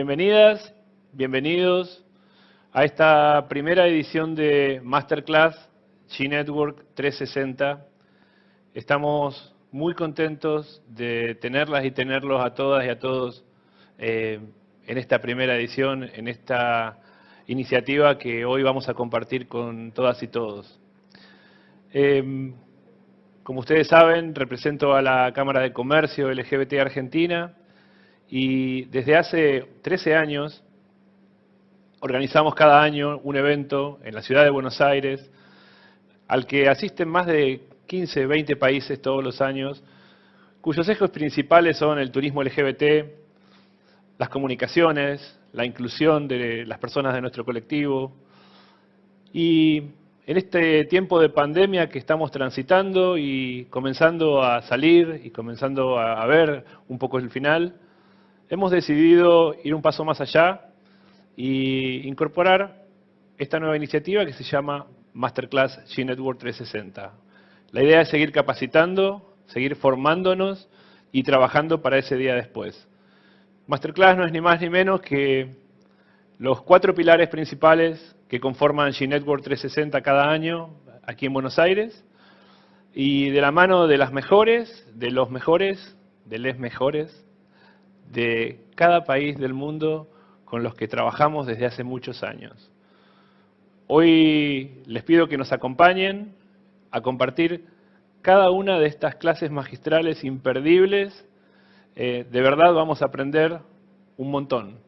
Bienvenidas, bienvenidos a esta primera edición de Masterclass G Network 360. Estamos muy contentos de tenerlas y tenerlos a todas y a todos en esta primera edición, en esta iniciativa que hoy vamos a compartir con todas y todos. Como ustedes saben, represento a la Cámara de Comercio LGBT Argentina y desde hace 13 años organizamos cada año un evento en la ciudad de Buenos Aires al que asisten más de 15, 20 países todos los años, cuyos ejes principales son el turismo LGBT, las comunicaciones, la inclusión de las personas de nuestro colectivo. Y en este tiempo de pandemia que estamos transitando y comenzando a salir y comenzando a ver un poco el final, hemos decidido ir un paso más allá y incorporar esta nueva iniciativa que se llama Masterclass G Network 360. La idea es seguir capacitando, seguir formándonos y trabajando para ese día después. Masterclass no es ni más ni menos que los 4 pilares principales que conforman G Network 360 cada año aquí en Buenos Aires, y de la mano de las mejores, de los mejores, de les mejores, de cada país del mundo con los que trabajamos desde hace muchos años. Hoy les pido que nos acompañen a compartir cada una de estas clases magistrales imperdibles. De verdad vamos a aprender un montón.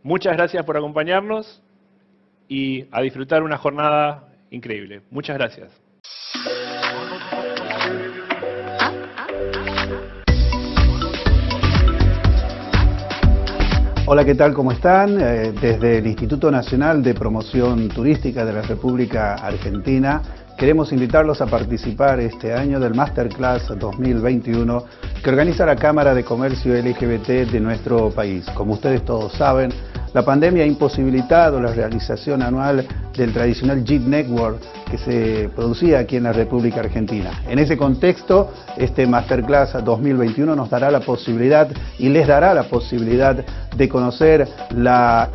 Muchas gracias por acompañarnos y a disfrutar una jornada increíble. Muchas gracias. Hola, ¿qué tal? ¿Cómo están? Desde el Instituto Nacional de Promoción Turística de la República Argentina queremos invitarlos a participar este año del Masterclass 2021 que organiza la Cámara de Comercio LGBT de nuestro país. Como ustedes todos saben, la pandemia ha imposibilitado la realización anual del tradicional G Network que se producía aquí en la República Argentina. En ese contexto, este Masterclass 2021 nos dará la posibilidad y les dará la posibilidad de conocer,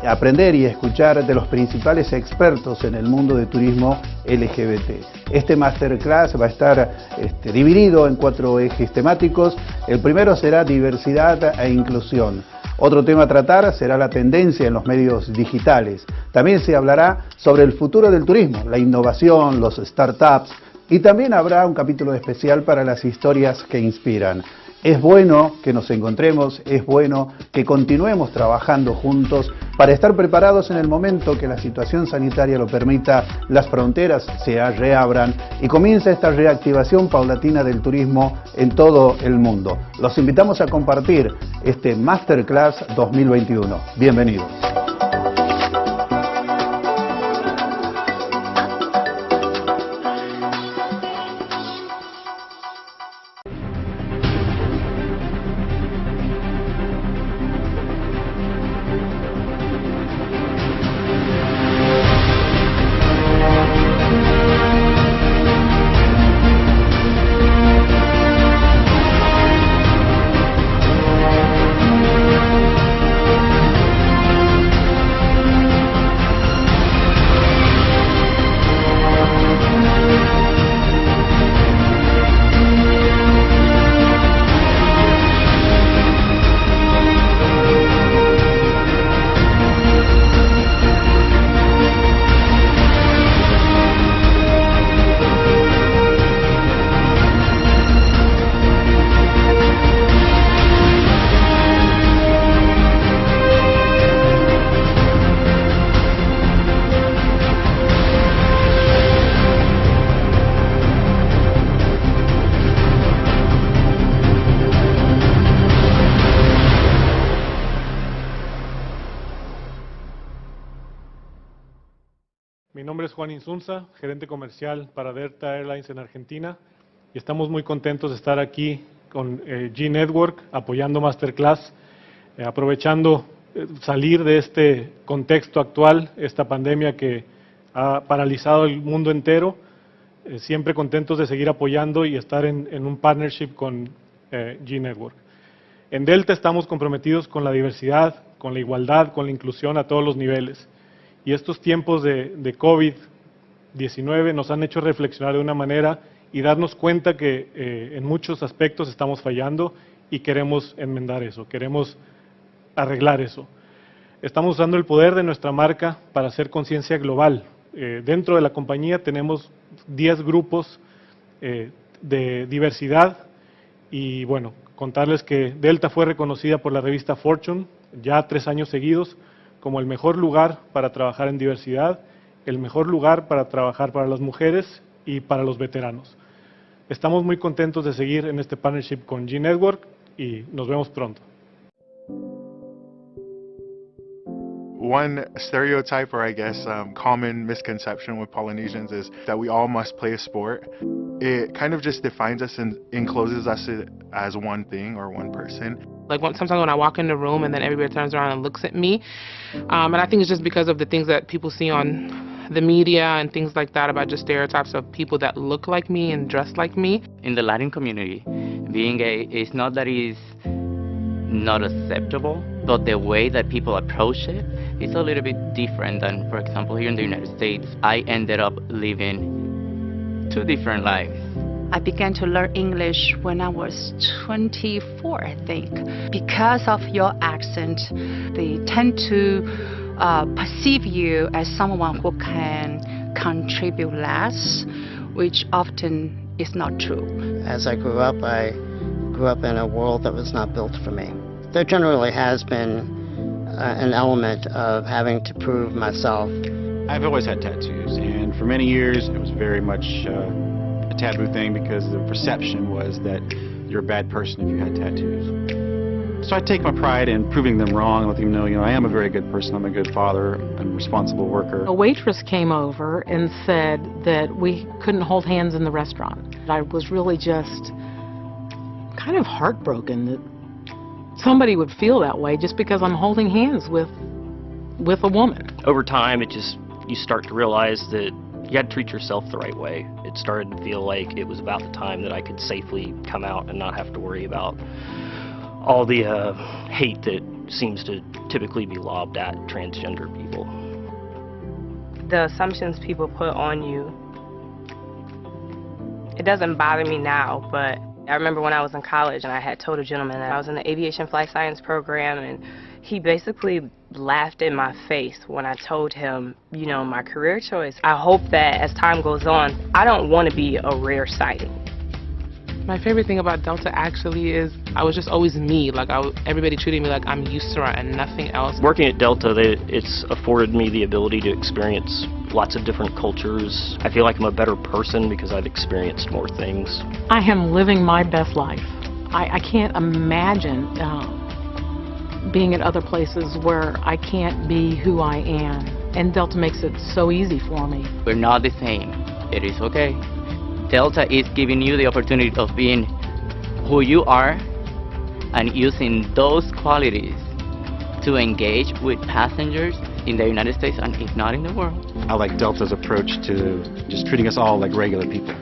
aprender y escuchar de los principales expertos en el mundo de turismo LGBT. Este Masterclass va a estar dividido en 4 ejes temáticos. El primero será diversidad e inclusión. Otro tema a tratar será la tendencia en los medios digitales. También se hablará sobre el futuro del turismo, la innovación, los startups, y también habrá un capítulo especial para las historias que inspiran. Es bueno que nos encontremos, es bueno que continuemos trabajando juntos para estar preparados en el momento que la situación sanitaria lo permita, las fronteras se reabran y comienza esta reactivación paulatina del turismo en todo el mundo. Los invitamos a compartir este Masterclass 2021. Bienvenidos. Mi nombre es Juan Insunza, gerente comercial para Delta Airlines en Argentina, y estamos muy contentos de estar aquí con G Network apoyando Masterclass, aprovechando salir de este contexto actual, esta pandemia que ha paralizado el mundo entero, siempre contentos de seguir apoyando y estar en un partnership con G Network. En Delta estamos comprometidos con la diversidad, con la igualdad, con la inclusión a todos los niveles. Y estos tiempos de COVID-19 nos han hecho reflexionar de una manera y darnos cuenta que en muchos aspectos estamos fallando y queremos enmendar eso, queremos arreglar eso. Estamos usando el poder de nuestra marca para hacer conciencia global. Dentro de la compañía tenemos 10 grupos de diversidad y bueno, contarles que Delta fue reconocida por la revista Fortune ya 3 años seguidos como el mejor lugar para trabajar en diversidad, el mejor lugar para trabajar para las mujeres y para los veteranos. Estamos muy contentos de seguir en este partnership con G-Network y nos vemos pronto. One stereotype, or I guess common misconception with Polynesians is that we all must play a sport. It kind of just defines us and encloses us as one thing or one person. Like sometimes when I walk in the room and then everybody turns around and looks at me, and I think it's just because of the things that people see on the media and things like that about just stereotypes of people that look like me and dress like me. In the Latin community, being gay is not that it's not acceptable, but the way that people approach it is a little bit different than, for example, here in the United States. I ended up living 2 different lives. I began to learn English when I was 24, I think. Because of your accent, they tend to perceive you as someone who can contribute less, which often is not true. As I grew up in a world that was not built for me. There generally has been an element of having to prove myself. I've always had tattoos, and for many years it was very much a taboo thing because the perception was that you're a bad person if you had tattoos. So I take my pride in proving them wrong and letting them know, I am a very good person, I'm a good father, I'm a responsible worker. A waitress came over and said that we couldn't hold hands in the restaurant. I was really just kind of heartbroken that somebody would feel that way just because I'm holding hands with a woman. Over time, you start to realize that you got to treat yourself the right way. It started to feel like it was about the time that I could safely come out and not have to worry about all the hate that seems to typically be lobbed at transgender people. The assumptions people put on you, it doesn't bother me now, but I remember when I was in college and I had told a gentleman that I was in the aviation flight science program, and he basically laughed in my face when I told him, my career choice. I hope that as time goes on, I don't want to be a rare sighting. My favorite thing about Delta actually is I was just always me. Everybody treated me like I'm Yusra and nothing else. Working at Delta, it's afforded me the ability to experience lots of different cultures. I feel like I'm a better person because I've experienced more things. I am living my best life. I can't imagine being at other places where I can't be who I am. And Delta makes it so easy for me. We're not the same. It is okay. Delta is giving you the opportunity of being who you are and using those qualities to engage with passengers in the United States and if not in the world. I like Delta's approach to just treating us all like regular people.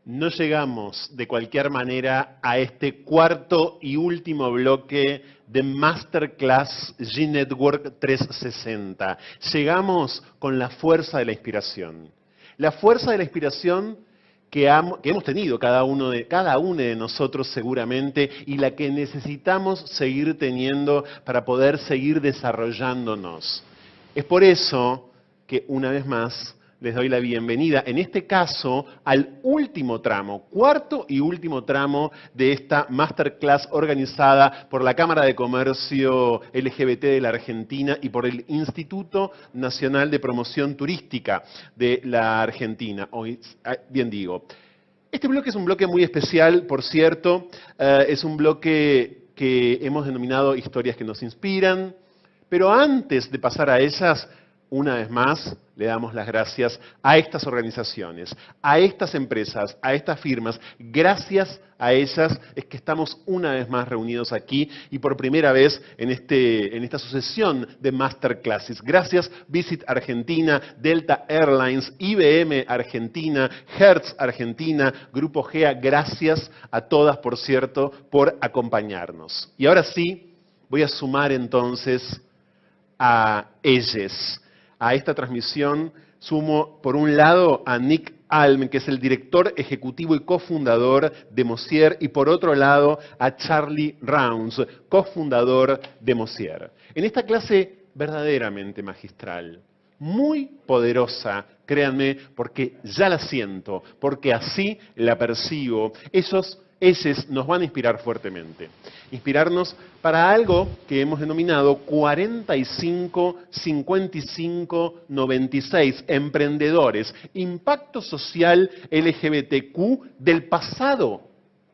No llegamos de cualquier manera a este 4º y último bloque de Masterclass G-Network 360. Llegamos con la fuerza de la inspiración. La fuerza de la inspiración que hemos tenido cada uno de nosotros seguramente y la que necesitamos seguir teniendo para poder seguir desarrollándonos. Es por eso que una vez más les doy la bienvenida, en este caso, al último tramo, 4º y último tramo de esta Masterclass organizada por la Cámara de Comercio LGBT de la Argentina y por el Instituto Nacional de Promoción Turística de la Argentina. Hoy, bien digo. Este bloque es un bloque muy especial, por cierto. Es un bloque que hemos denominado Historias que nos inspiran. Pero antes de pasar a ellas, una vez más, le damos las gracias a estas organizaciones, a estas empresas, a estas firmas. Gracias a ellas es que estamos una vez más reunidos aquí y por primera vez en esta sucesión de masterclasses. Gracias Visit Argentina, Delta Airlines, IBM Argentina, Hertz Argentina, Grupo GEA. Gracias a todas, por cierto, por acompañarnos. Y ahora sí, voy a sumar entonces a ellos. A esta transmisión sumo, por un lado, a Nick Alm, que es el Directore Ejecutivo y cofundador de Mossier, y por otro lado, a Charlie Rounds, cofundador de Mossier. En esta clase verdaderamente magistral, muy poderosa, créanme, porque ya la siento, porque así la percibo. Ellos nos van a inspirar fuertemente. Inspirarnos para algo que hemos denominado 45, 55, 96, emprendedores, impacto social LGBTQ del pasado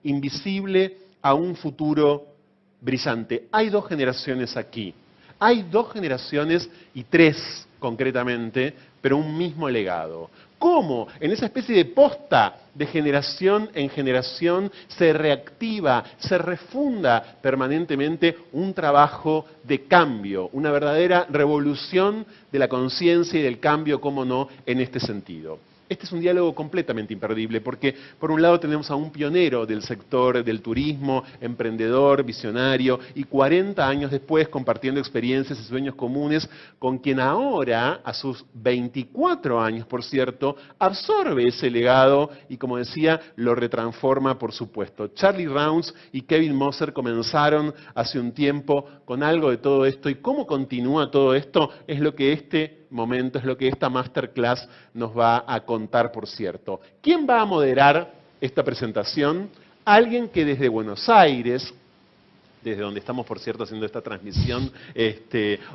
invisible a un futuro brillante. Hay dos generaciones aquí. Hay dos generaciones y tres concretamente, pero un mismo legado. ¿Cómo? En esa especie de posta de generación en generación se reactiva, se refunda permanentemente un trabajo de cambio, una verdadera revolución de la conciencia y del cambio, cómo no, en este sentido. Este es un diálogo completamente imperdible porque, por un lado, tenemos a un pionero del sector del turismo, emprendedor, visionario, y 40 años después compartiendo experiencias y sueños comunes con quien ahora, a sus 24 años, por cierto, absorbe ese legado y, como decía, lo retransforma, por supuesto. Charlie Rounds y Kevin Mossier comenzaron hace un tiempo con algo de todo esto, y cómo continúa todo esto es lo que es lo que esta masterclass nos va a contar, por cierto. ¿Quién va a moderar esta presentación? Alguien que desde Buenos Aires, desde donde estamos, por cierto, haciendo esta transmisión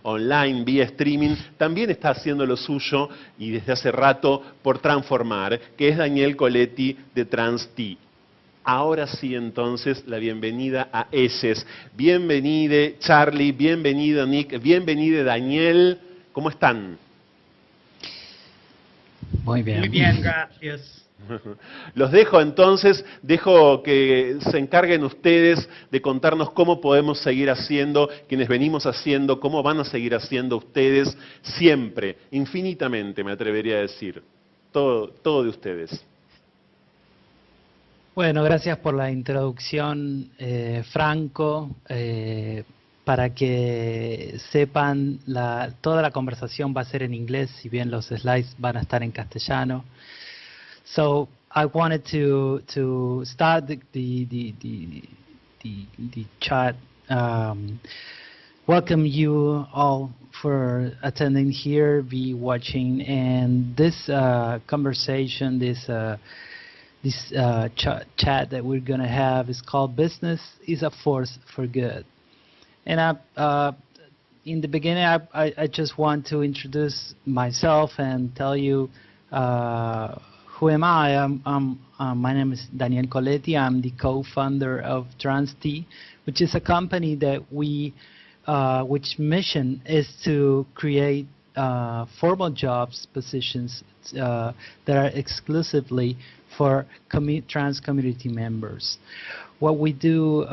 online, vía streaming, también está haciendo lo suyo, y desde hace rato, por transformar, que es Daniel Coletti de Trans-TI. Ahora sí, entonces, la bienvenida a ellos. Bienvenide Charlie, bienvenido Nick, bienvenido Daniel. ¿Cómo están? Muy bien. Muy bien, gracias. Los dejo entonces, dejo que se encarguen ustedes de contarnos cómo podemos seguir haciendo, quienes venimos haciendo, cómo van a seguir haciendo ustedes, siempre, infinitamente, me atrevería a decir. Todo de ustedes. Bueno, gracias por la introducción, Franco. Para que sepan, toda la conversación va a ser en inglés, si bien los slides van a estar en castellano. So I wanted to start the chat. Welcome you all for attending here, be watching, and this conversation, this chat that we're going to have is called "Business is a Force for Good." And in the beginning, I just want to introduce myself and tell you who am I. My name is Daniel Coletti. I'm the co-founder of Trans-TI, which is a company that which mission is to create formal jobs positions that are exclusively for trans community members. What we do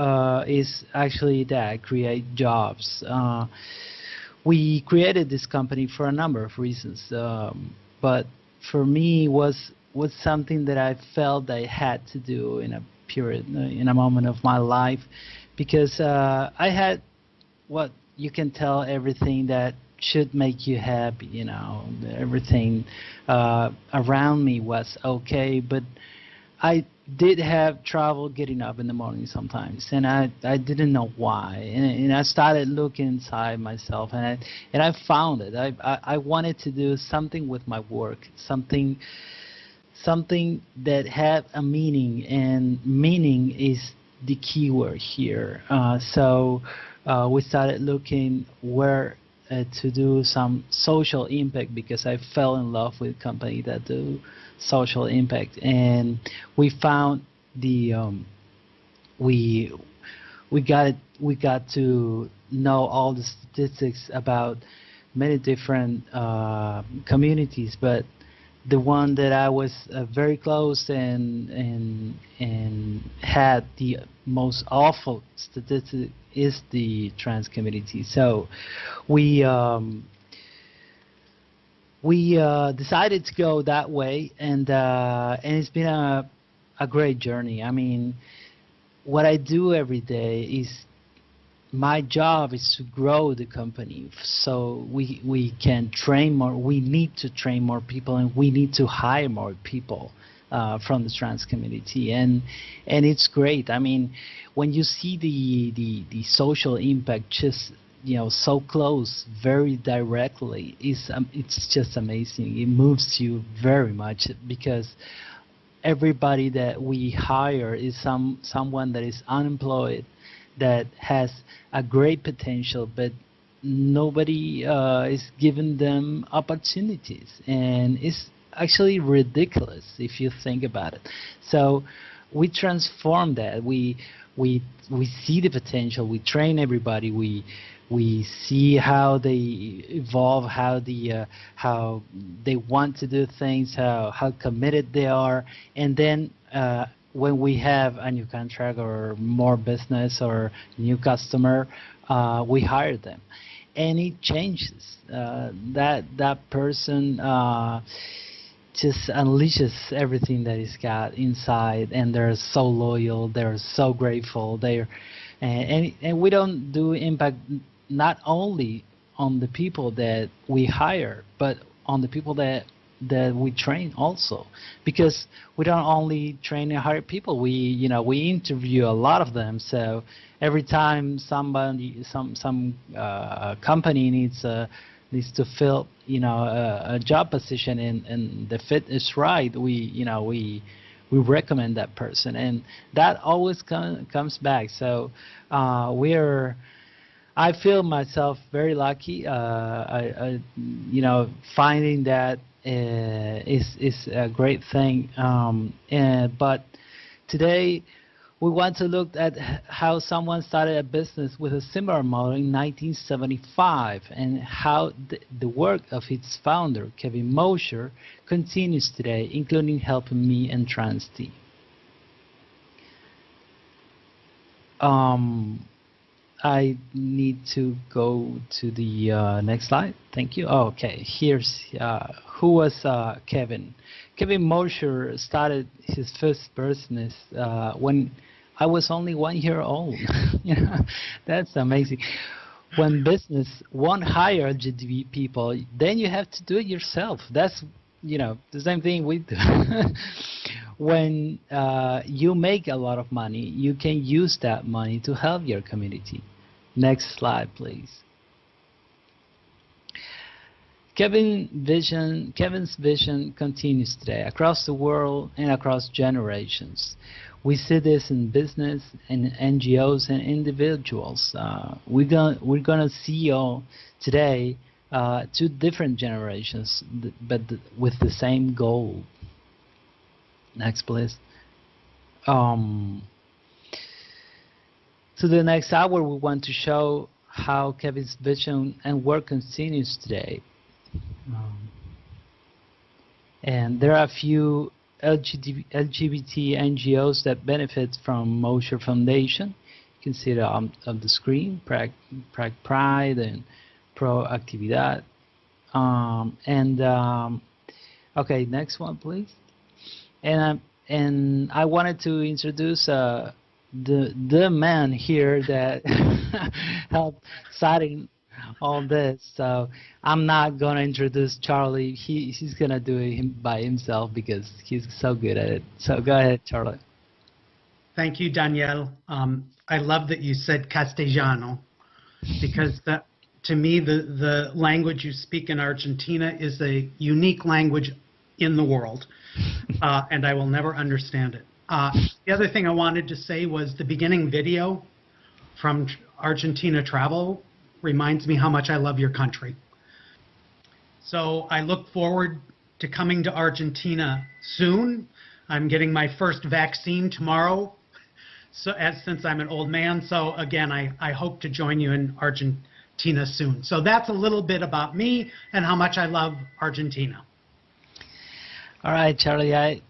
is actually that, create jobs. We created this company for a number of reasons, but for me was something that I felt I had to do in a period, in a moment of my life, because I had what you can tell everything that should make you happy, you know, everything around me was okay, but I did have trouble getting up in the morning sometimes, and I didn't know why, and I started looking inside myself, and I found it. I wanted to do something with my work, something that had a meaning, and meaning is the key word here. So we started looking where to do some social impact because I fell in love with companies that do social impact, and we found the we got to know all the statistics about many different communities, but the one that I was very close and had the most awful statistic is the trans community. So we decided to go that way, and it's been a great journey. I mean, what I do every day is, my job is to grow the company, so we can train more. We need to train more people, and we need to hire more people from the trans community, and it's great. I mean, when you see the social impact just so close, very directly, it's just amazing. It moves you very much because everybody that we hire is someone that is unemployed, that has a great potential, but nobody is giving them opportunities, and it's actually ridiculous if you think about it. So we transform that. We see the potential. We train everybody. We see how they evolve, how they want to do things, how committed they are, and then when we have a new contract or more business or new customer, we hire them, and it changes. That person just unleashes everything that he's got inside, and they're so loyal, they're so grateful. And we don't do impact not only on the people that we hire, but on the people that we train also, because we don't only train and hire people. We interview a lot of them. So every time some company needs to fill a job position and the fit is right, we recommend that person, and that always comes back. So I feel myself very lucky. Finding that is a great thing. But today we want to look at how someone started a business with a similar model in 1975, and how the work of its founder, Kevin Mossier, continues today, including helping me and Trans-TI. I need to go to the next slide. Thank you. Oh, okay, here's who was Kevin. Kevin Mossier started his first business when I was only 1 year old. That's amazing. When business won't hire LGBT people, then you have to do it yourself. That's the same thing we do. When you make a lot of money, you can use that money to help your community. Next slide, please. Kevin's vision continues today across the world and across generations. We see this in business and NGOs and individuals. We're gonna see today 2 different generations, but with the same goal. Next, please. To the next hour, we want to show how Kevin's vision and work continues today. And there are a few LGBT NGOs that benefit from Mossier Foundation. You can see it on the screen: Pride and Pro Actividad. Okay, next one, please. And I wanted to introduce the man here that helped starting all this. So I'm not gonna introduce Charlie. He's gonna do it by himself because he's so good at it. So go ahead, Charlie. Thank you, Daniel. I love that you said Castellano, because to me the language you speak in Argentina is a unique language in the world, and I will never understand it. The other thing I wanted to say was the beginning video from Argentina travel reminds me how much I love your country. So I look forward to coming to Argentina soon. I'm getting my first vaccine tomorrow, since I'm an old man. So again, I hope to join you in Argentina soon. So that's a little bit about me and how much I love Argentina. All right, Charlie, I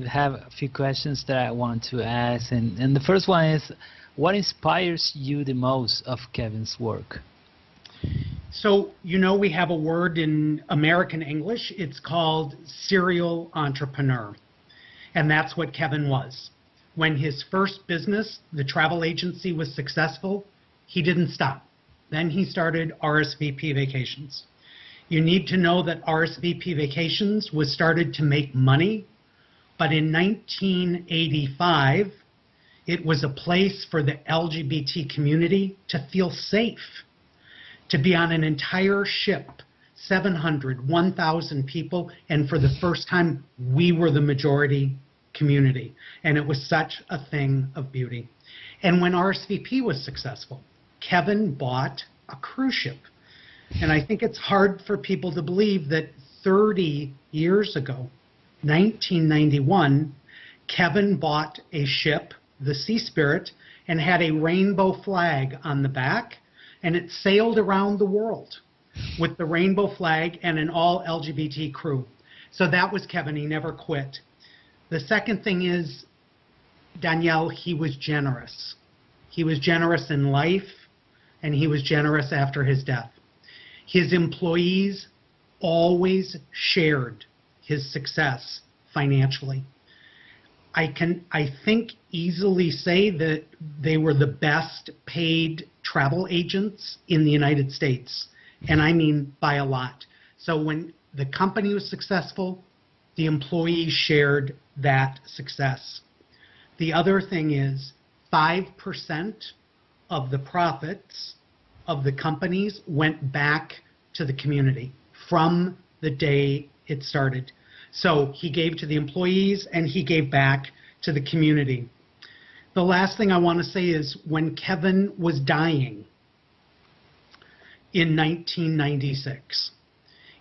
have a few questions that I want to ask. And the first one is, what inspires you the most of Kevin's work? So, you know, we have a word in American English. It's called serial entrepreneur. And that's what Kevin was. When his first business, the travel agency, was successful, he didn't stop. Then he started RSVP Vacations. You need to know that RSVP Vacations was started to make money, but in 1985, it was a place for the LGBT community to feel safe, to be on an entire ship, 700, 1,000 people, and for the first time, we were the majority community. And it was such a thing of beauty. And when RSVP was successful, Kevin bought a cruise ship. And I think it's hard for people to believe that 30 years ago, 1991, Kevin bought a ship, the Sea Spirit, and had a rainbow flag on the back, and it sailed around the world with the rainbow flag and an all LGBT crew. So that was Kevin. He never quit. The second thing is, Danielle, he was generous. He was generous in life, and he was generous after his death. His employees always shared his success financially. I think easily say that they were the best paid travel agents in the United States, and I mean by a lot. So when the company was successful, the employees shared that success. The other thing is 5% of the profits of the companies went back to the community from the day it started. So he gave to the employees and he gave back to the community. The last thing I want to say is when Kevin was dying in 1996,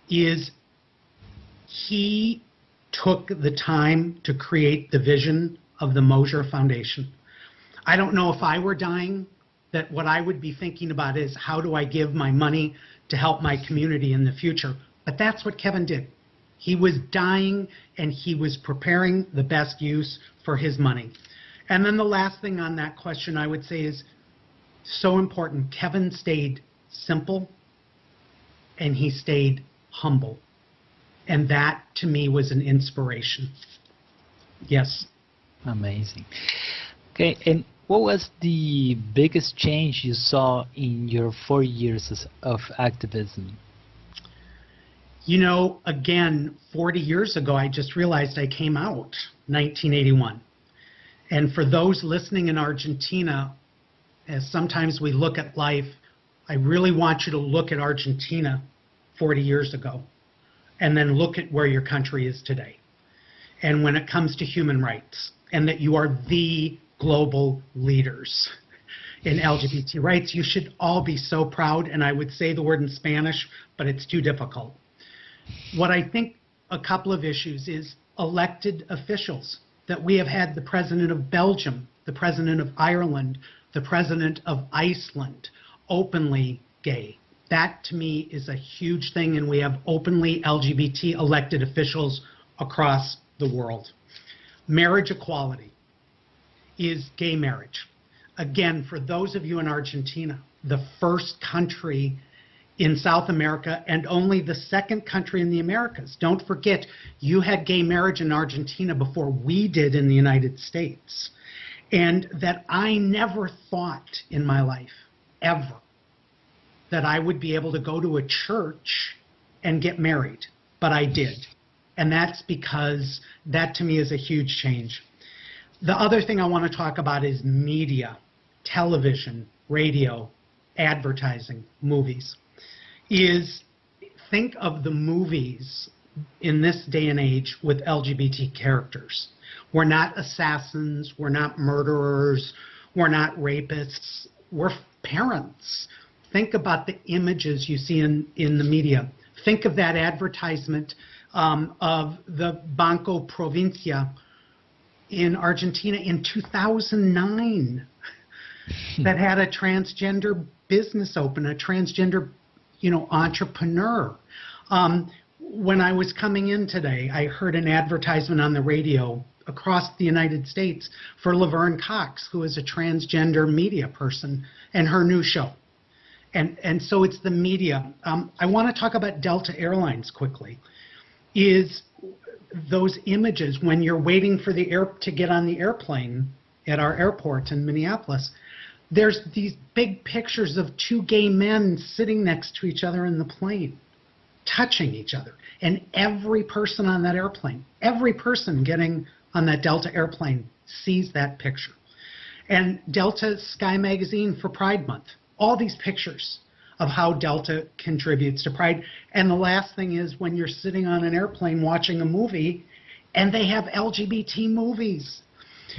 is he took the time to create the vision of the Mossier Foundation. I don't know if I were dying, that what I would be thinking about is how do I give my money to help my community in the future. But that's what Kevin did. He was dying and he was preparing the best use for his money. And then the last thing on that question I would say is so important. Kevin stayed simple and he stayed humble. And that to me was an inspiration. Yes. Amazing. Okay, and what was the biggest change you saw in your 4 years of activism? You know, again, 40 years ago, I just realized I came out, 1981. And for those listening in Argentina, as sometimes we look at life, I really want you to look at Argentina 40 years ago, and then look at where your country is today. And when it comes to human rights, and that you are the global leaders in LGBT rights, you should all be so proud. And I would say the word in Spanish, but it's too difficult. What I think a couple of issues is elected officials, that we have had the president of Belgium, the president of Ireland, the president of Iceland, openly gay. That to me is a huge thing, and we have openly LGBT elected officials across the world. Marriage equality is gay marriage. Again, for those of you in Argentina, the first country in South America and only the second country in the Americas. Don't forget, you had gay marriage in Argentina before we did in the United States. And that I never thought in my life, ever, that I would be able to go to a church and get married, but I did. And that's because that to me is a huge change. The other thing I want to talk about is media, television, radio, advertising, movies. Think of the movies in this day and age with LGBT characters. We're not assassins, we're not murderers, we're not rapists, we're parents. think about the images you see in the media. Think of that advertisement of the Banco Provincia in Argentina in 2009 that had a transgender business open, a transgender, entrepreneur. When I was coming in today, I heard an advertisement on the radio across the United States for Laverne Cox, who is a transgender media person, and her new show. And so it's the media. I want to talk about Delta Airlines quickly. Is those images when you're waiting for to get on the airplane at our airport in Minneapolis, there's these big pictures of two gay men sitting next to each other in the plane, touching each other. And every person on that airplane, every person getting on that Delta airplane sees that picture. And Delta Sky Magazine for Pride Month, all these pictures of how Delta contributes to Pride. And the last thing is when you're sitting on an airplane watching a movie and they have LGBT movies.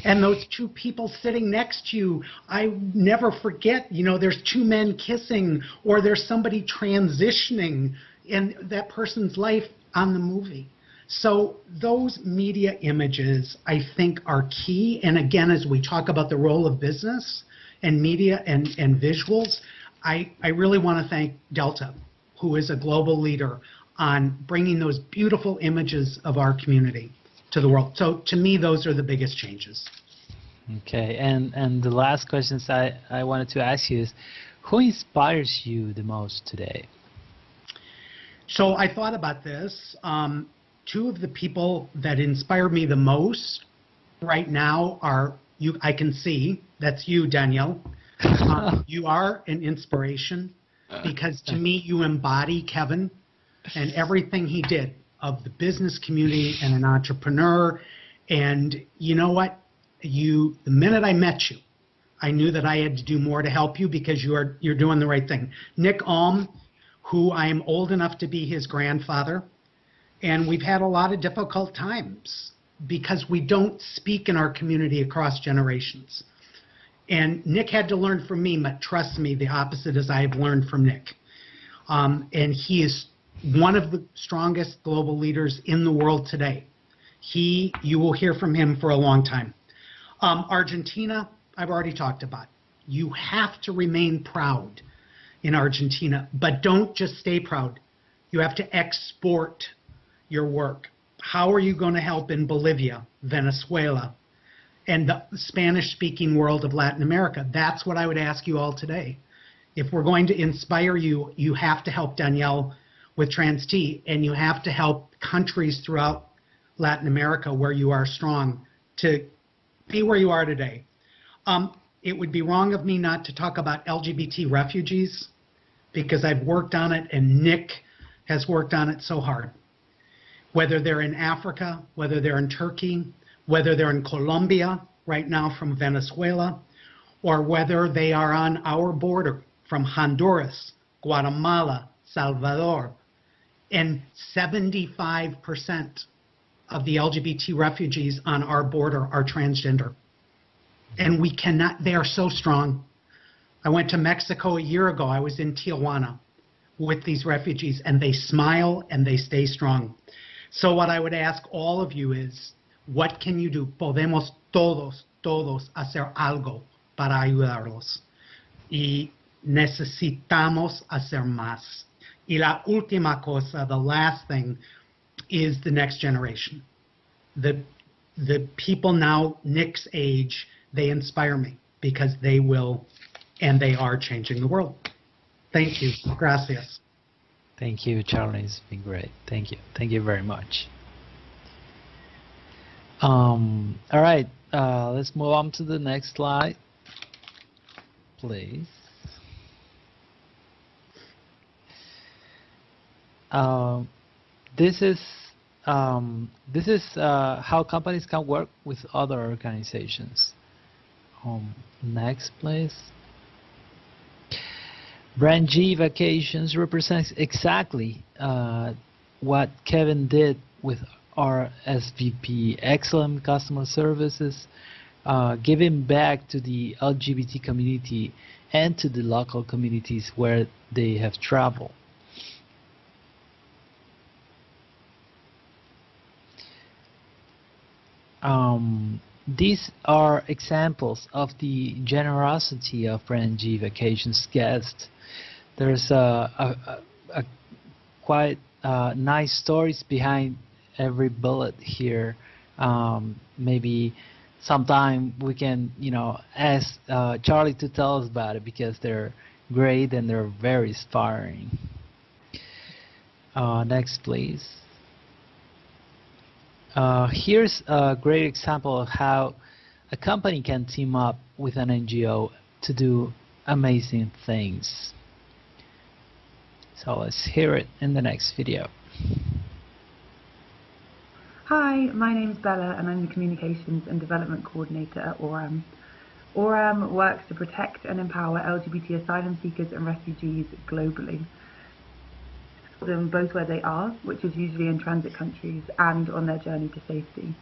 And those two people sitting next to you, I never forget, there's two men kissing or there's somebody transitioning in that person's life on the movie. So those media images, I think, are key. And again, as we talk about the role of business and media and visuals, I really want to thank Delta, who is a global leader on bringing those beautiful images of our community to the world. So to me, those are the biggest changes. Okay, and the last questions I wanted to ask you is, who inspires you the most today? So I thought about this. Two of the people that inspire me the most right now are, I can see, that's you, Danielle. You are an inspiration because to me you embody Kevin and everything he did of the business community and an entrepreneur. And you know what? The minute I met you, I knew that I had to do more to help you because you're doing the right thing. Nick Alm, who I am old enough to be his grandfather, and we've had a lot of difficult times because we don't speak in our community across generations. And Nick had to learn from me, but trust me, the opposite is I have learned from Nick. And he is one of the strongest global leaders in the world today. You will hear from him for a long time. Argentina, I've already talked about. You have to remain proud in Argentina, but don't just stay proud. You have to export your work. How are you going to help in Bolivia, Venezuela, and the Spanish-speaking world of Latin America? That's what I would ask you all today. If we're going to inspire you, you have to help Danielle with Trans-T, and you have to help countries throughout Latin America where you are strong to be where you are today. It would be wrong of me not to talk about LGBT refugees because I've worked on it and Nick has worked on it so hard. Whether they're in Africa, whether they're in Turkey, whether they're in Colombia right now from Venezuela, or whether they are on our border from Honduras, Guatemala, Salvador. And 75% of the LGBT refugees on our border are transgender. And we cannot, they are so strong. I went to Mexico a year ago. I was in Tijuana with these refugees, and they smile and they stay strong. So what I would ask all of you is, what can you do? Podemos todos hacer algo para ayudarlos. Y necesitamos hacer más. Y la última cosa, the last thing, is the next generation. The people now, Nick's age, they inspire me because they will and they are changing the world. Thank you. Gracias. Thank you, Charlie. It's been great. Thank you. Thank you very much. All right. Let's move on to the next slide, please. This is how companies can work with other organizations. Next, please. Brand G Vacations represents exactly what Kevin did with our SVP, excellent customer services, giving back to the LGBT community and to the local communities where they have traveled. These are examples of the generosity of BrandG Vacations guests. There's quite nice stories behind every bullet here. Maybe sometime we can, ask Charlie to tell us about it, because they're great and they're very inspiring. Next, please. Here's a great example of how a company can team up with an NGO to do amazing things. So let's hear it in the next video. Hi, my name's Bella and I'm the Communications and Development Coordinator at ORAM. ORAM works to protect and empower LGBT asylum seekers and refugees globally. Them both where they are, which is usually in transit countries, and on their journey to safety.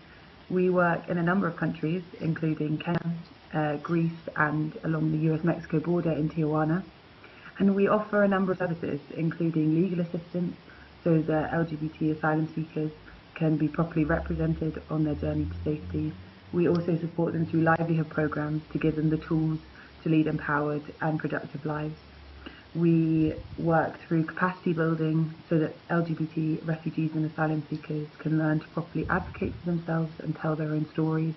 We work in a number of countries, including Kenya, Greece, and along the US-Mexico border in Tijuana. And we offer a number of services, including legal assistance, so that LGBT asylum seekers can be properly represented on their journey to safety. We also support them through livelihood programs to give them the tools to lead empowered and productive lives. We work through capacity building so that LGBT refugees and asylum seekers can learn to properly advocate for themselves and tell their own stories,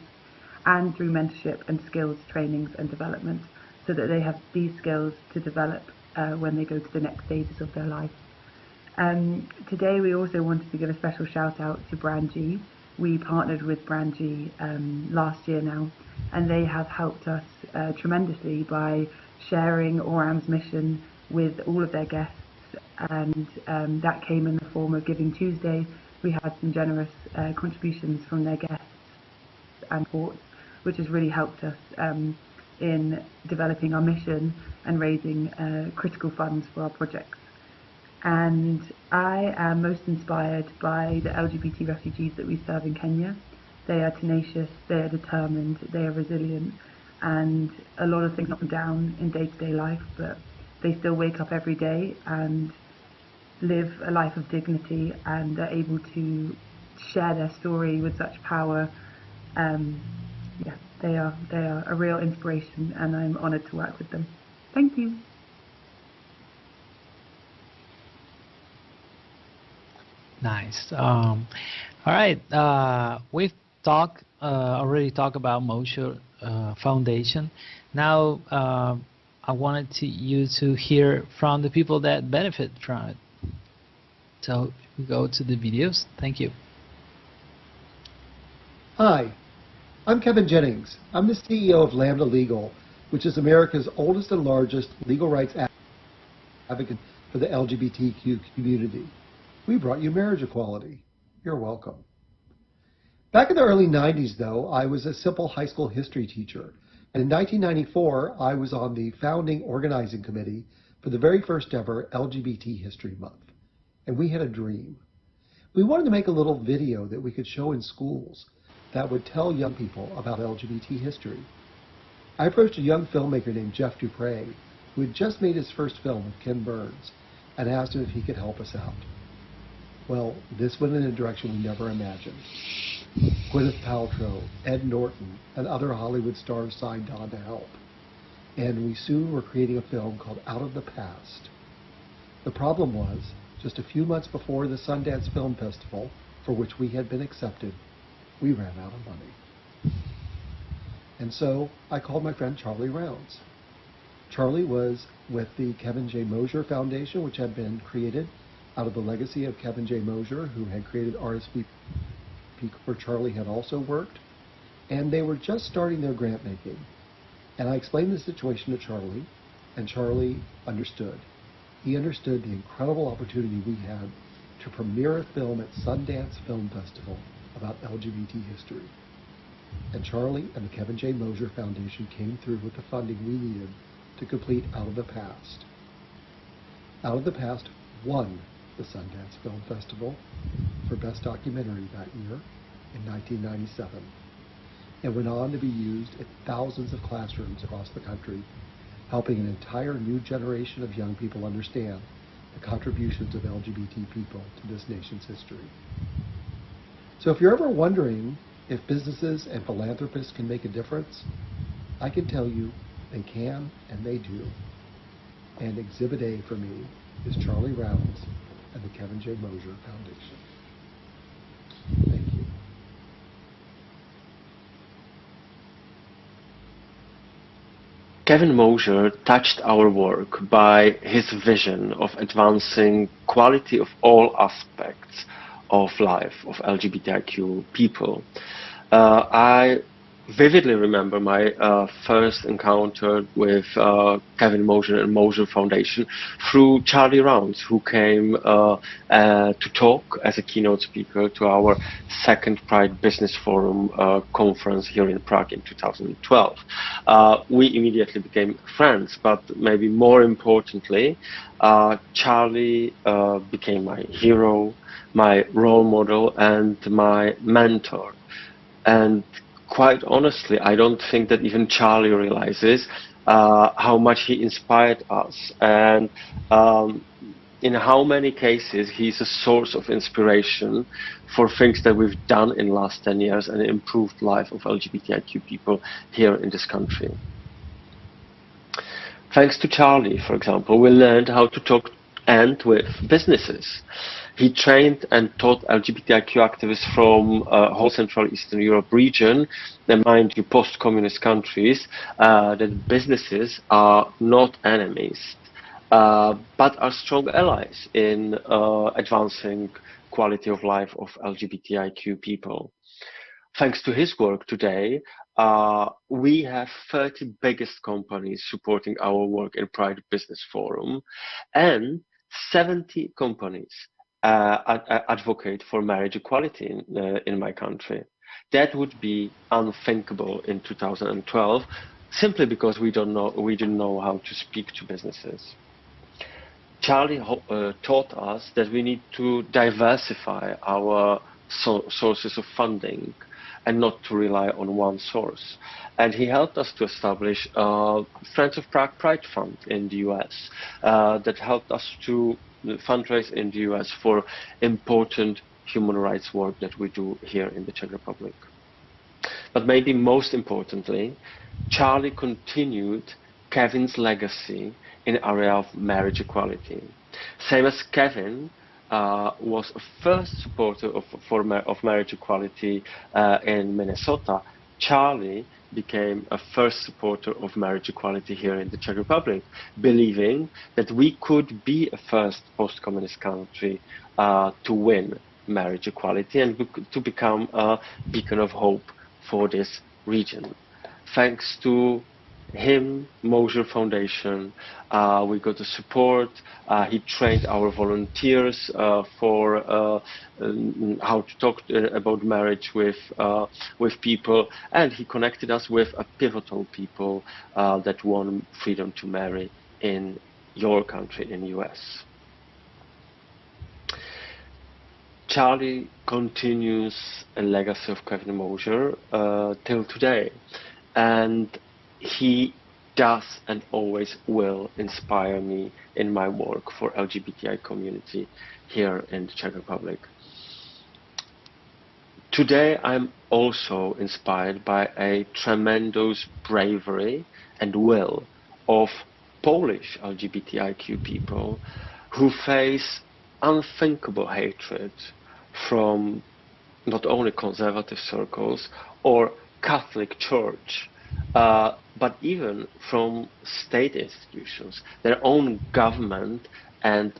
and through mentorship and skills trainings and development so that they have these skills to develop when they go to the next stages of their life. Today we also wanted to give a special shout out to BrandG. We partnered with BrandG last year now, and they have helped us tremendously by sharing ORAM's mission with all of their guests, and that came in the form of Giving Tuesday. We had some generous contributions from their guests and support, which has really helped us in developing our mission and raising critical funds for our projects. And I am most inspired by the LGBT refugees that we serve in Kenya. They are tenacious, they are determined, they are resilient, and a lot of things knock them down in day-to-day life, but they still wake up every day and live a life of dignity, and are able to share their story with such power. Yeah, they are a real inspiration, and I'm honoured to work with them. Thank you. Nice. All right. We've already talked about Mossier Foundation. Now I wanted you to hear from the people that benefit from it. So we go to the videos. Thank you. Hi, I'm Kevin Jennings. I'm the CEO of Lambda Legal, which is America's oldest and largest legal rights advocate for the LGBTQ community. We brought you marriage equality. You're welcome. Back in the early 90s, though, I was a simple high school history teacher. And in 1994, I was on the founding organizing committee for the very first ever LGBT History Month. And we had a dream. We wanted to make a little video that we could show in schools that would tell young people about LGBT history. I approached a young filmmaker named Jeff Dupre, who had just made his first film with Ken Burns, and asked him if he could help us out. Well, this went in a direction we never imagined. Gwyneth Paltrow, Ed Norton, and other Hollywood stars signed on to help. And we soon were creating a film called Out of the Past. The problem was, just a few months before the Sundance Film Festival, for which we had been accepted, we ran out of money. And so I called my friend Charlie Rounds. Charlie was with the Kevin J. Mossier Foundation, which had been created out of the legacy of Kevin J. Mossier, who had created RSVP, where Charlie had also worked, and they were just starting their grant making. And I explained the situation to Charlie, and Charlie understood. He understood the incredible opportunity we had to premiere a film at Sundance Film Festival about LGBT history. And Charlie and the Kevin J. Mossier Foundation came through with the funding we needed to complete Out of the Past. Out of the Past won the Sundance Film Festival for Best Documentary that year in 1997, and went on to be used in thousands of classrooms across the country helping an entire new generation of young people understand the contributions of LGBT people to this nation's history. So if you're ever wondering if businesses and philanthropists can make a difference, I can tell you they can and they do. And Exhibit A for me is Charlie Rounds and the Kevin J. Mossier Foundation. Thank you. Kevin Mossier touched our work by his vision of advancing quality of all aspects of life of LGBTQ people. I vividly remember my first encounter with Kevin Mossier and Mossier Foundation through Charlie Rounds, who came to talk as a keynote speaker to our second Pride Business Forum conference here in Prague in 2012. We immediately became friends, but maybe more importantly, Charlie became my hero, my role model, and my mentor. And quite honestly, I don't think that even Charlie realizes how much he inspired us, and in how many cases he's a source of inspiration for things that we've done in the last 10 years and improved life of LGBTIQ people here in this country. Thanks to Charlie, for example, we learned how to talk and with businesses. He trained and taught LGBTIQ activists from whole Central Eastern Europe region, and mind you, post-communist countries, that businesses are not enemies, but are strong allies in advancing quality of life of LGBTIQ people. Thanks to his work today, we have 30 biggest companies supporting our work in Pride Business Forum, and 70 companies advocate for marriage equality in my country. That would be unthinkable in 2012, simply because we didn't know how to speak to businesses. Charlie taught us that we need to diversify our sources of funding and not to rely on one source. And he helped us to establish Friends of Prague Pride Fund in the US that helped us to fundraise in the US for important human rights work that we do here in the Czech Republic. But maybe most importantly, Charlie continued Kevin's legacy in the area of marriage equality. Same as Kevin was a first supporter of marriage equality in Minnesota, Charlie became a first supporter of marriage equality here in the Czech Republic, believing that we could be a first post-communist country to win marriage equality and to become a beacon of hope for this region. Thanks to him, Mossier Foundation, we got the support. He trained our volunteers for how to talk about marriage with people, and he connected us with a pivotal people that want freedom to marry in your country, in US. Charlie continues a legacy of Kevin Mossier till today, and he does and always will inspire me in my work for LGBTI community here in the Czech Republic. Today I'm also inspired by a tremendous bravery and will of Polish LGBTIQ people who face unthinkable hatred from not only conservative circles or Catholic Church, but even from state institutions. Their own government and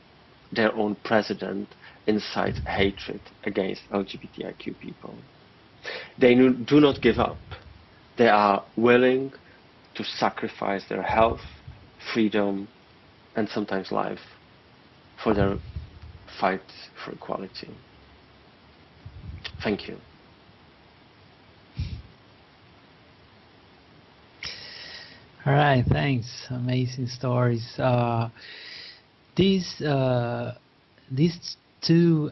their own president incite hatred against LGBTIQ people. They do not give up. They are willing to sacrifice their health, freedom, and sometimes life for their fight for equality. Thank you. All right, thanks. Amazing stories. These two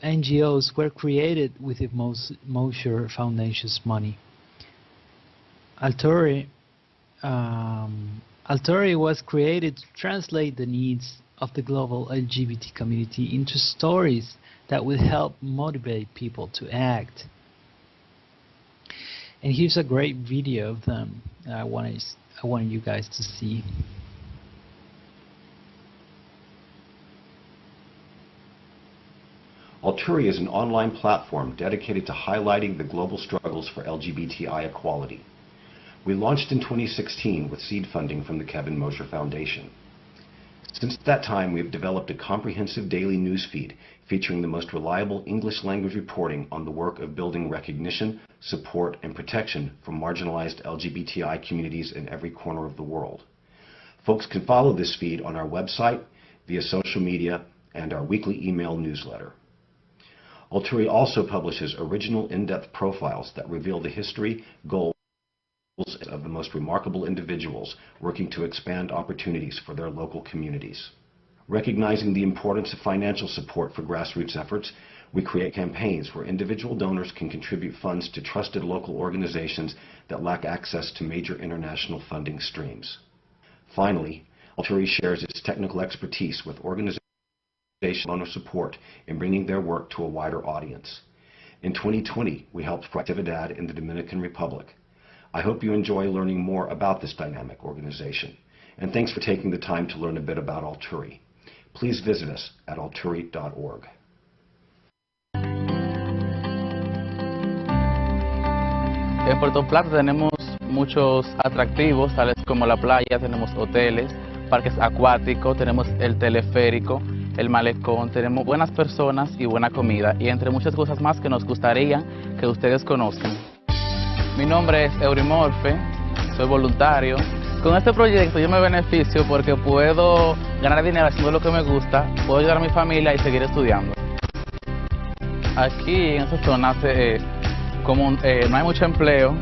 NGOs were created with the Mossier Foundation's money. Altore Altori was created to translate the needs of the global LGBT community into stories that will help motivate people to act. And here's a great video of them I wanted you guys to see. Altori is an online platform dedicated to highlighting the global struggles for LGBTI equality. We launched in 2016 with seed funding from the Kevin Mossier Foundation. Since that time, we have developed a comprehensive daily newsfeed featuring the most reliable English language reporting on the work of building recognition, support, and protection for marginalized LGBTI communities in every corner of the world. Folks can follow this feed on our website, via social media, and our weekly email newsletter. Altori also publishes original in-depth profiles that reveal the history, goals, of the most remarkable individuals working to expand opportunities for their local communities. Recognizing the importance of financial support for grassroots efforts, we create campaigns where individual donors can contribute funds to trusted local organizations that lack access to major international funding streams. Finally, Altori shares its technical expertise with organizational donor support in bringing their work to a wider audience. In 2020, we helped Practicamente in the Dominican Republic. I hope you enjoy learning more about this dynamic organization. And thanks for taking the time to learn a bit about Altori. Please visit us at altori.org. En Puerto Plata tenemos muchos atractivos, tales como la playa, tenemos hoteles, parques acuáticos, tenemos el teleférico, el malecón, tenemos buenas personas y buena comida, y entre muchas cosas más que nos gustaría que ustedes conozcan. Mi nombre es Eurimorfe, soy voluntario. Con este proyecto yo me beneficio porque puedo ganar dinero haciendo lo que me gusta, puedo ayudar a mi familia y seguir estudiando. Aquí en esta zona no hay mucho empleo,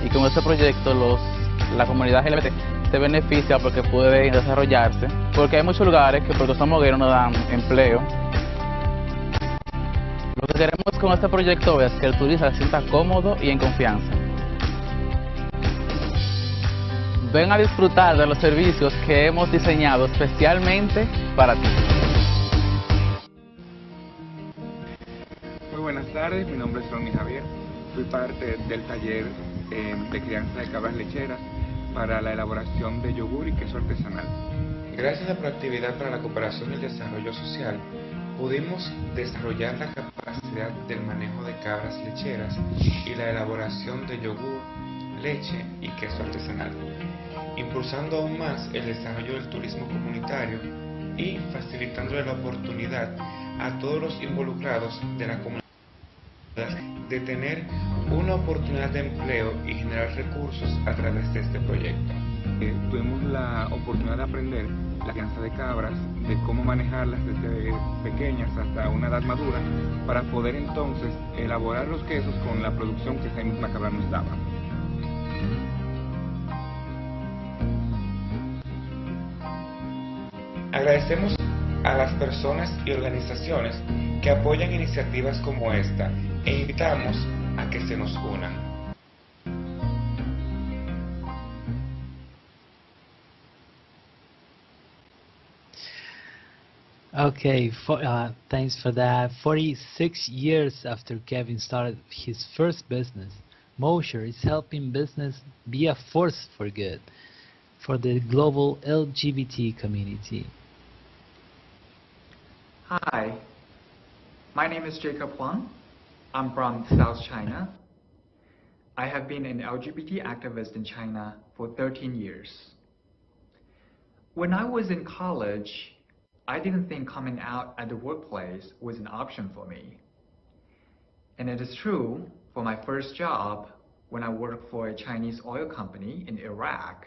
y con este proyecto la comunidad LGBT se beneficia porque puede desarrollarse, porque hay muchos lugares que porque somos gays no dan empleo. Lo que queremos con este proyecto es que el turista se sienta cómodo y en confianza. Ven a disfrutar de los servicios que hemos diseñado especialmente para ti. Muy buenas tardes, mi nombre es Ronnie Javier. Fui parte del taller de crianza de cabras lecheras para la elaboración de yogur y queso artesanal. Gracias a Proactividad para la Cooperación y el Desarrollo Social, pudimos desarrollar la capacidad del manejo de cabras lecheras y la elaboración de yogur, leche y queso artesanal, impulsando aún más el desarrollo del turismo comunitario y facilitándole la oportunidad a todos los involucrados de la comunidad de tener una oportunidad de empleo y generar recursos a través de este proyecto. Tuvimos la oportunidad de aprender la crianza de cabras, de cómo manejarlas desde pequeñas hasta una edad madura, para poder entonces elaborar los quesos con la producción que esa misma cabra nos daba. Agradecemos a las personas y organizaciones que apoyan iniciativas como esta e invitamos a que se nos unan. Okay, thanks for that. 46 years after Kevin started his first business, Mossier is helping business be a force for good for the global LGBT community. Hi, my name is Jacob Huang. I'm from South China. I have been an LGBT activist in China for 13 years. When I was in college, I didn't think coming out at the workplace was an option for me. And it is true, for my first job, when I worked for a Chinese oil company in Iraq,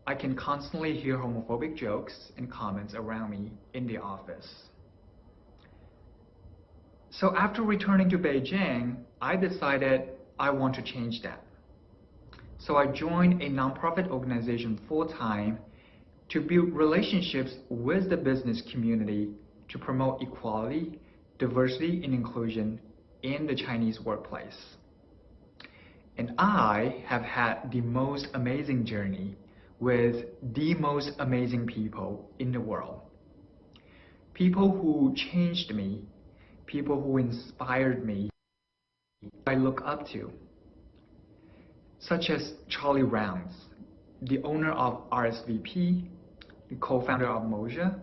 I can constantly hear homophobic jokes and comments around me in the office. So after returning to Beijing, I decided I want to change that. So I joined a nonprofit organization full-time to build relationships with the business community to promote equality, diversity, and inclusion in the Chinese workplace. And I have had the most amazing journey with the most amazing people in the world. People who changed me, people who inspired me, I look up to, such as Charlie Rounds, the owner of RSVP, the co-founder of Mossier,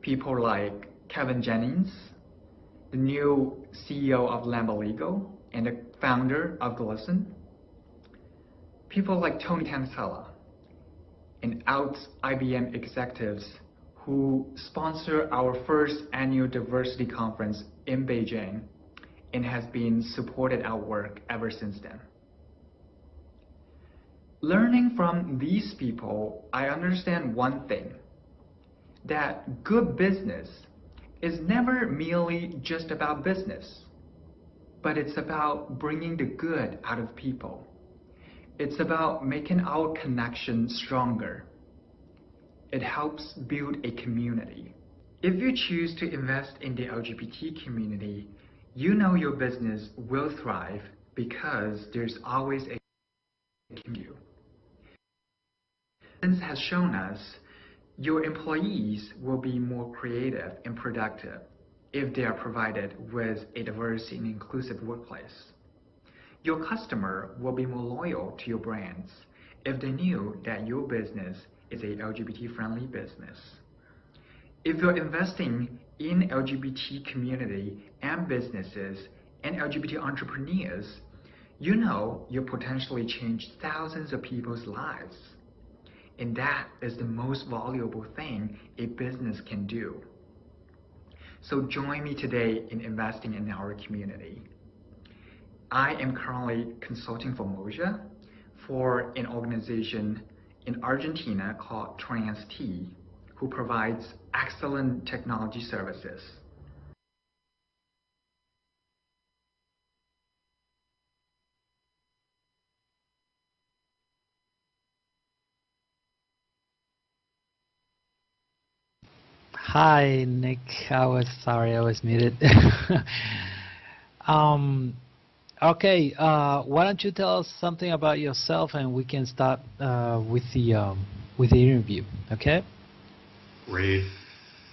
people like Kevin Jennings, the new CEO of Lambda Legal and the founder of Glisten, people like Tony Tansella and IBM executives who sponsor our first annual diversity conference in Beijing and has been supported our work ever since then. Learning from these people, I understand one thing, that good business is never merely just about business, but it's about bringing the good out of people. It's about making our connection stronger. It helps build a community. If you choose to invest in the LGBT community, you know your business will thrive because there's always a community. Science has shown us your employees will be more creative and productive if they are provided with a diverse and inclusive workplace. Your customer will be more loyal to your brands if they knew that your business is a LGBT-friendly business. If you're investing in LGBT community and businesses and LGBT entrepreneurs, you know you'll potentially change thousands of people's lives. And that is the most valuable thing a business can do. So join me today in investing in our community. I am currently consulting for Mossier for an organization in Argentina called Trans-TI, who provides excellent technology services. Hi, Nick. I was muted. Okay, why don't you tell us something about yourself, and we can start with the interview. Okay. Great.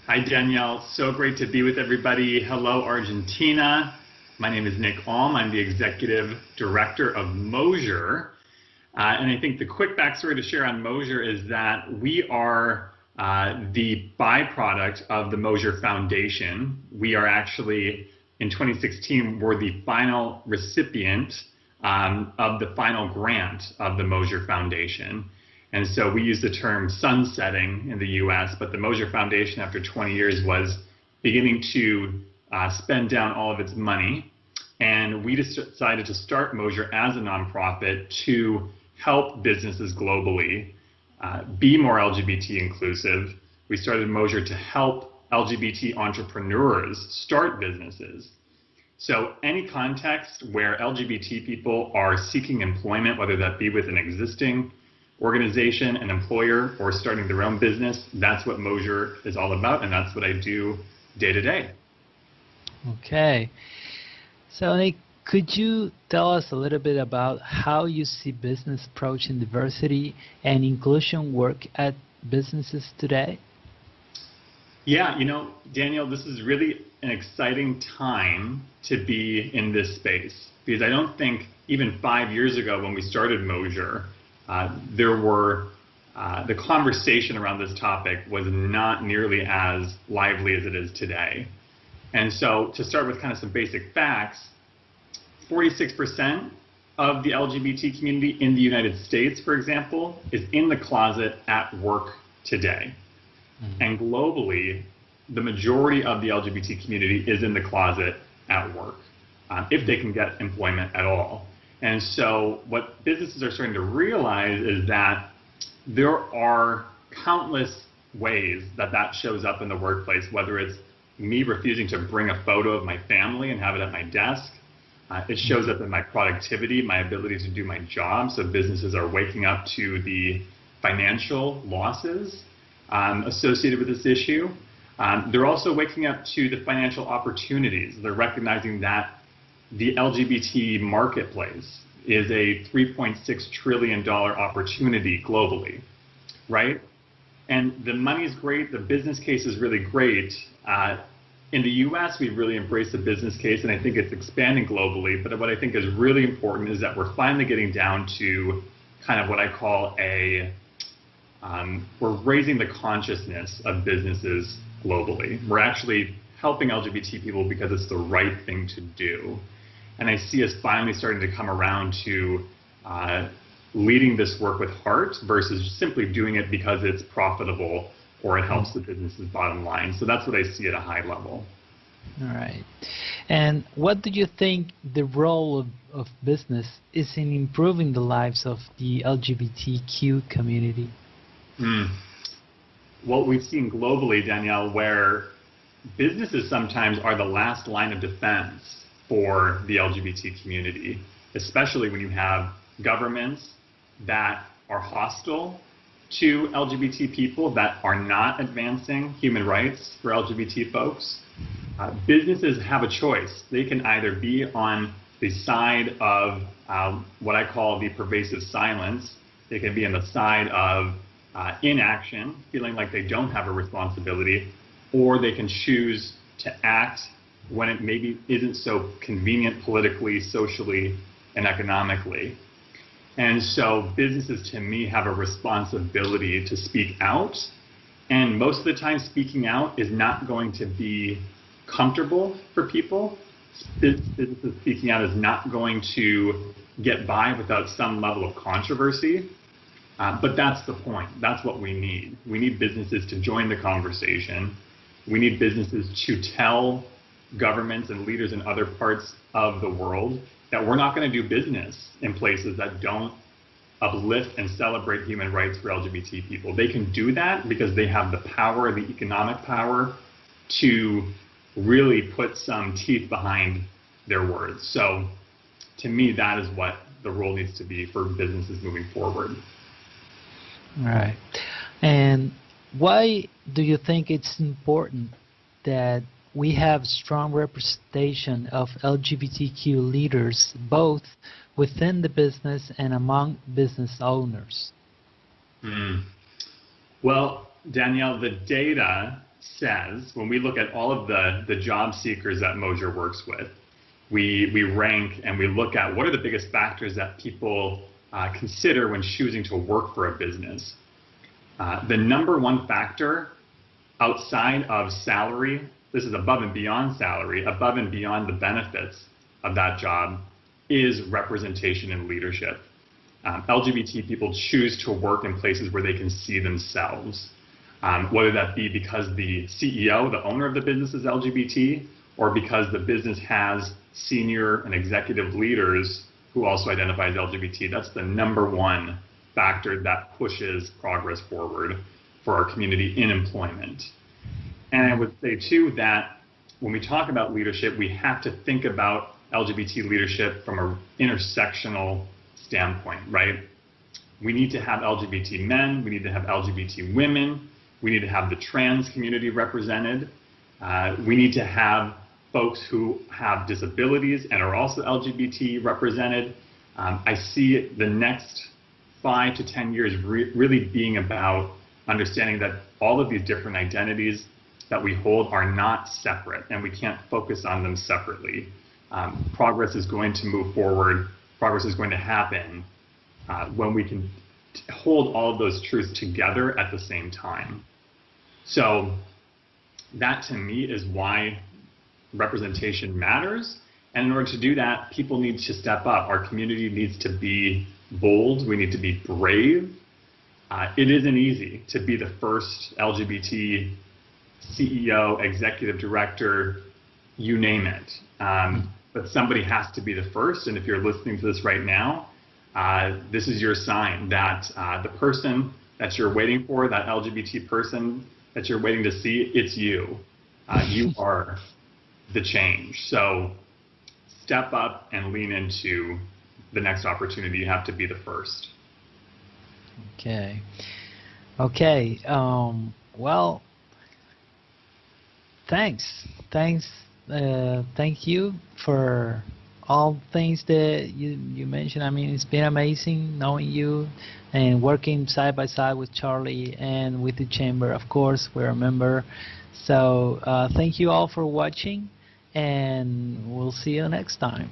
Hi, Danielle. So great to be with everybody. Hello, Argentina. My name is Nick Alm. I'm the executive director of Mossier. And I think the quick backstory to share on Mossier is that we are the byproduct of the Mossier Foundation. We are actually, in 2016, we're the final recipient of the final grant of the Mossier Foundation. And so we use the term sunsetting in the US, but the Mossier Foundation, after 20 years, was beginning to spend down all of its money. And we decided to start Mossier as a nonprofit to help businesses globally be more LGBT inclusive. We started Mossier to help LGBT entrepreneurs start businesses. So any context where LGBT people are seeking employment, whether that be with an existing organization, an employer, or starting their own business, that's what Mossier is all about, and that's what I do day to day. Okay. So Nick, could you tell us a little bit about how you see business approaching diversity and inclusion work at businesses today? Yeah, you know, Daniel, this is really an exciting time to be in this space, because I don't think even 5 years ago when we started Mossier, the conversation around this topic was not nearly as lively as it is today. And so to start with kind of some basic facts, 46% of the LGBT community in the United States, for example, is in the closet at work today. Mm-hmm. And globally, the majority of the LGBT community is in the closet at work, if they can get employment at all. And so what businesses are starting to realize is that there are countless ways that that shows up in the workplace, whether it's me refusing to bring a photo of my family and have it at my desk. It shows up in my productivity, my ability to do my job. So businesses are waking up to the financial losses associated with this issue. They're also waking up to the financial opportunities. They're recognizing that the LGBT marketplace, is a $3.6 trillion opportunity globally, right? And the money is great, the business case is really great. In the US, we've really embraced the business case, and I think it's expanding globally. But what I think is really important is that we're finally getting down to kind of what I call we're raising the consciousness of businesses globally. We're actually helping LGBT people because it's the right thing to do. And I see us finally starting to come around to leading this work with heart versus simply doing it because it's profitable or it helps the business's bottom line. So that's what I see at a high level. All right. And what do you think the role of business is in improving the lives of the LGBTQ community? What we've seen globally, Danielle, where businesses sometimes are the last line of defense for the LGBT community, especially when you have governments that are hostile to LGBT people, that are not advancing human rights for LGBT folks. Businesses have a choice. They can either be on the side of what I call the pervasive silence. They can be on the side of inaction, feeling like they don't have a responsibility, or they can choose to act when it maybe isn't so convenient politically, socially, and economically. And so businesses, to me, have a responsibility to speak out. And most of the time, speaking out is not going to be comfortable for people. Businesses speaking out is not going to get by without some level of controversy. But that's the point. That's what we need. We need businesses to join the conversation. We need businesses to tell governments and leaders in other parts of the world that we're not going to do business in places that don't uplift and celebrate human rights for LGBT people. They can do that because they have the power, the economic power, to really put some teeth behind their words. So to me, that is what the role needs to be for businesses moving forward. All right. And why do you think it's important that we have strong representation of LGBTQ leaders both within the business and among business owners? Well, Danielle, the data says, when we look at all of the job seekers that Mossier works with, we rank and we look at what are the biggest factors that people consider when choosing to work for a business. The number one factor outside of salary, this is above and beyond salary, above and beyond the benefits of that job, is representation and leadership. LGBT people choose to work in places where they can see themselves, whether that be because the CEO, the owner of the business, is LGBT, or because the business has senior and executive leaders who also identify as LGBT. That's the number one factor that pushes progress forward for our community in employment. And I would say, too, that when we talk about leadership, we have to think about LGBT leadership from an intersectional standpoint, right? We need to have LGBT men, we need to have LGBT women, we need to have the trans community represented, we need to have folks who have disabilities and are also LGBT represented. I see the next 5 to 10 years really being about understanding that all of these different identities that we hold are not separate, and we can't focus on them separately. Progress is going to move forward, progress is going to happen when we can hold all of those truths together at the same time. So that, to me, is why representation matters. And in order to do that, people need to step up. Our community needs to be bold. We need to be brave. It isn't easy to be the first LGBT CEO, executive director, you name it. But somebody has to be the first. And if you're listening to this right now, this is your sign that the person that you're waiting for, that LGBT person that you're waiting to see, it's you. You are the change. So step up and lean into the next opportunity. You have to be the first. Okay. Okay. Well, thanks. Thank you for all things that you mentioned. I mean, it's been amazing knowing you and working side by side with Charlie and with the Chamber. Of course, we're a member. So thank you all for watching, and we'll see you next time.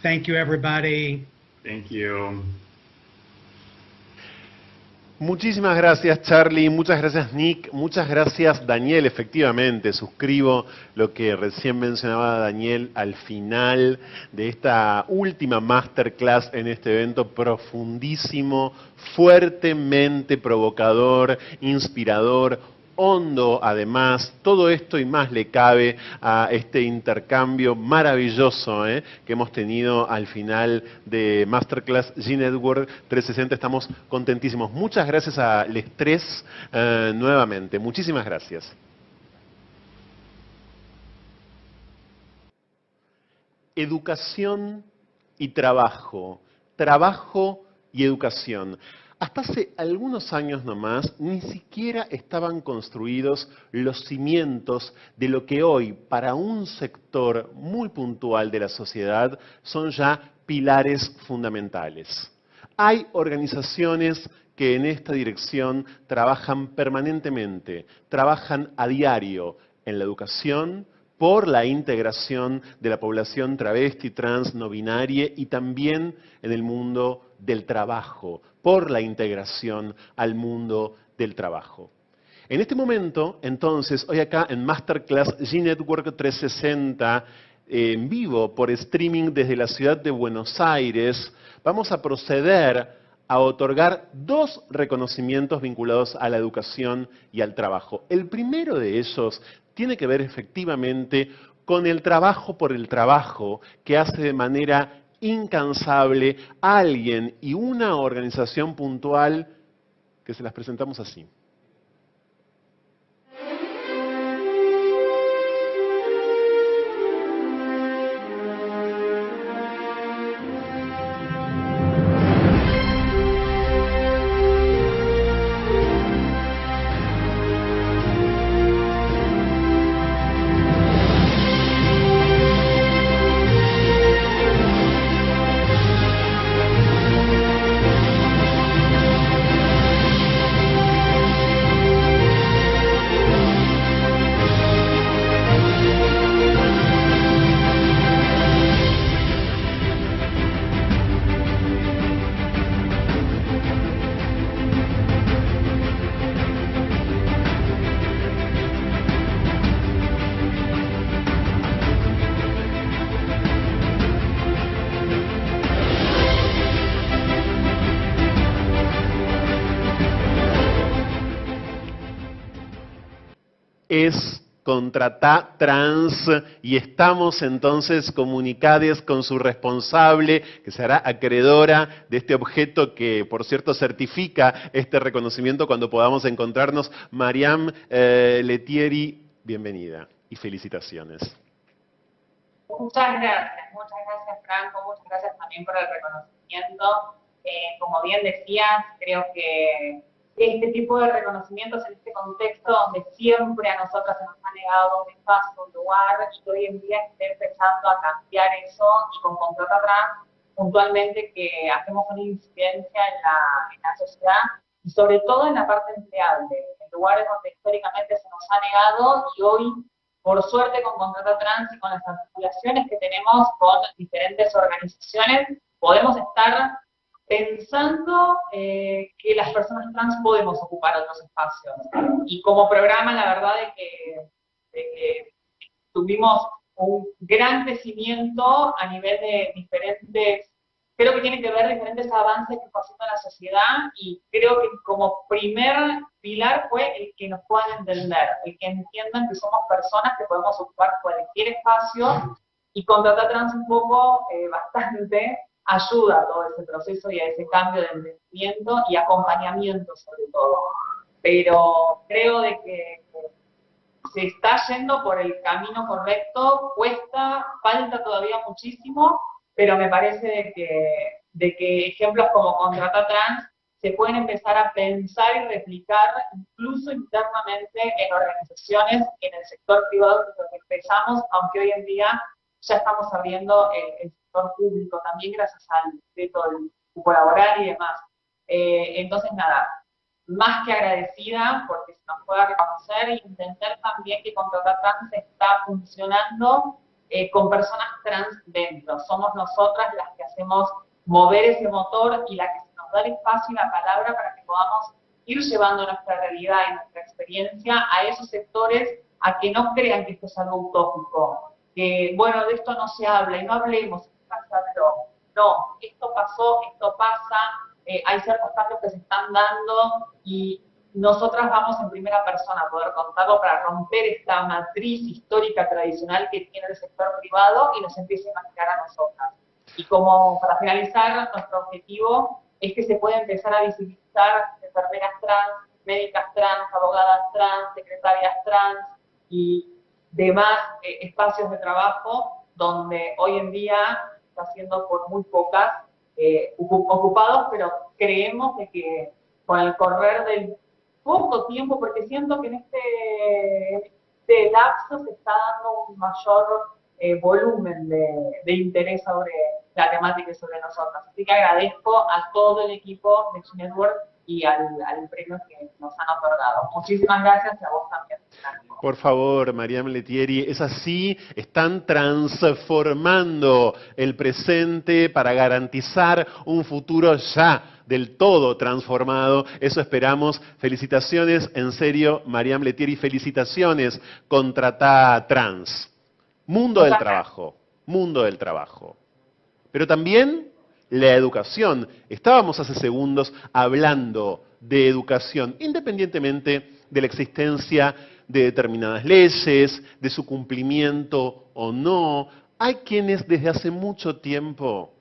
Thank you, everybody. Thank you. Muchísimas gracias, Charlie. Muchas gracias, Nick. Muchas gracias, Daniel. Efectivamente, suscribo lo que recién mencionaba Daniel al final de esta última masterclass en este evento. Profundísimo, fuertemente provocador, inspirador, hondo, además. Todo esto y más le cabe a este intercambio maravilloso que hemos tenido al final de Masterclass G-Network 360. Estamos contentísimos. Muchas gracias a los tres nuevamente. Muchísimas gracias. Educación y trabajo. Trabajo y educación. Hasta hace algunos años nomás, ni siquiera estaban construidos los cimientos de lo que hoy, para un sector muy puntual de la sociedad, son ya pilares fundamentales. Hay organizaciones que en esta dirección trabajan permanentemente, trabajan a diario en la educación, por la integración de la población travesti, trans, no binaria y también en el mundo del trabajo, por la integración al mundo del trabajo. En este momento, entonces, hoy acá en Masterclass G-Network 360, en vivo por streaming desde la ciudad de Buenos Aires, vamos a proceder a otorgar 2 reconocimientos vinculados a la educación y al trabajo. El primero de ellos tiene que ver efectivamente con el trabajo por el trabajo que hace de manera incansable alguien y una organización puntual que se las presentamos así. Es contratá trans y estamos entonces comunicados con su responsable, que será acreedora de este objeto que, por cierto, certifica este reconocimiento cuando podamos encontrarnos. Mariam Letieri, bienvenida y felicitaciones. Muchas gracias Franco, muchas gracias también por el reconocimiento. Como bien decías, creo que este tipo de reconocimientos en este contexto donde siempre a nosotras se nos ha negado un espacio, un lugar, y hoy en día está empezando a cambiar eso, y con Contrata Trans, puntualmente, que hacemos una incidencia en la sociedad, y sobre todo en la parte empleable, en lugares donde históricamente se nos ha negado, y hoy, por suerte, con Contrata Trans y con las articulaciones que tenemos con diferentes organizaciones, podemos estar pensando que las personas trans podemos ocupar otros espacios. Y como programa, la verdad es que tuvimos un gran crecimiento a nivel de diferentes, creo que tiene que ver diferentes avances que pasó en la sociedad, y creo que como primer pilar fue el que nos puedan entender, el que entiendan que somos personas que podemos ocupar cualquier espacio, y Contrata Trans un poco, bastante, ayuda a todo ese proceso y a ese cambio de entendimiento y acompañamiento sobre todo. Pero creo de que se está yendo por el camino correcto, falta todavía muchísimo, pero me parece de que ejemplos como Contrata Trans se pueden empezar a pensar y replicar incluso internamente en organizaciones y en el sector privado, que es lo que empezamos, aunque hoy en día ya estamos abriendo el sector público, también gracias al decreto del cupo laboral y demás. Entonces, nada, más que agradecida porque se nos pueda reconocer y entender también que Contratar Trans está funcionando con personas trans dentro. Somos nosotras las que hacemos mover ese motor y la que se nos da el espacio y la palabra para que podamos ir llevando nuestra realidad y nuestra experiencia a esos sectores a que no crean que esto es algo utópico, que bueno, de esto no se habla y no hablemos, no, esto pasó, esto pasa, hay ciertos cambios que se están dando y nosotras vamos en primera persona a poder contarlo para romper esta matriz histórica tradicional que tiene el sector privado y nos empiece a imaginar a nosotras. Y como para finalizar, nuestro objetivo es que se pueda empezar a visibilizar enfermeras trans, médicas trans, abogadas trans, secretarias trans y demás espacios de trabajo donde hoy en día está siendo por muy pocas ocupados, pero creemos de que con el correr del poco tiempo, porque siento que en este lapso se está dando un mayor volumen de interés sobre la temática y sobre nosotras. Así que agradezco a todo el equipo de G-Network y al premio que nos han otorgado. Muchísimas gracias y a vos también. Por favor, Mariam Letieri, es así, están transformando el presente para garantizar un futuro ya del todo transformado. Eso esperamos. Felicitaciones, en serio, Mariam Letieri, felicitaciones, Contratar Trans. Mundo del trabajo, mundo del trabajo. Pero también la educación. Estábamos hace segundos hablando de educación, independientemente de la existencia de determinadas leyes, de su cumplimiento o no. Hay quienes desde hace mucho tiempo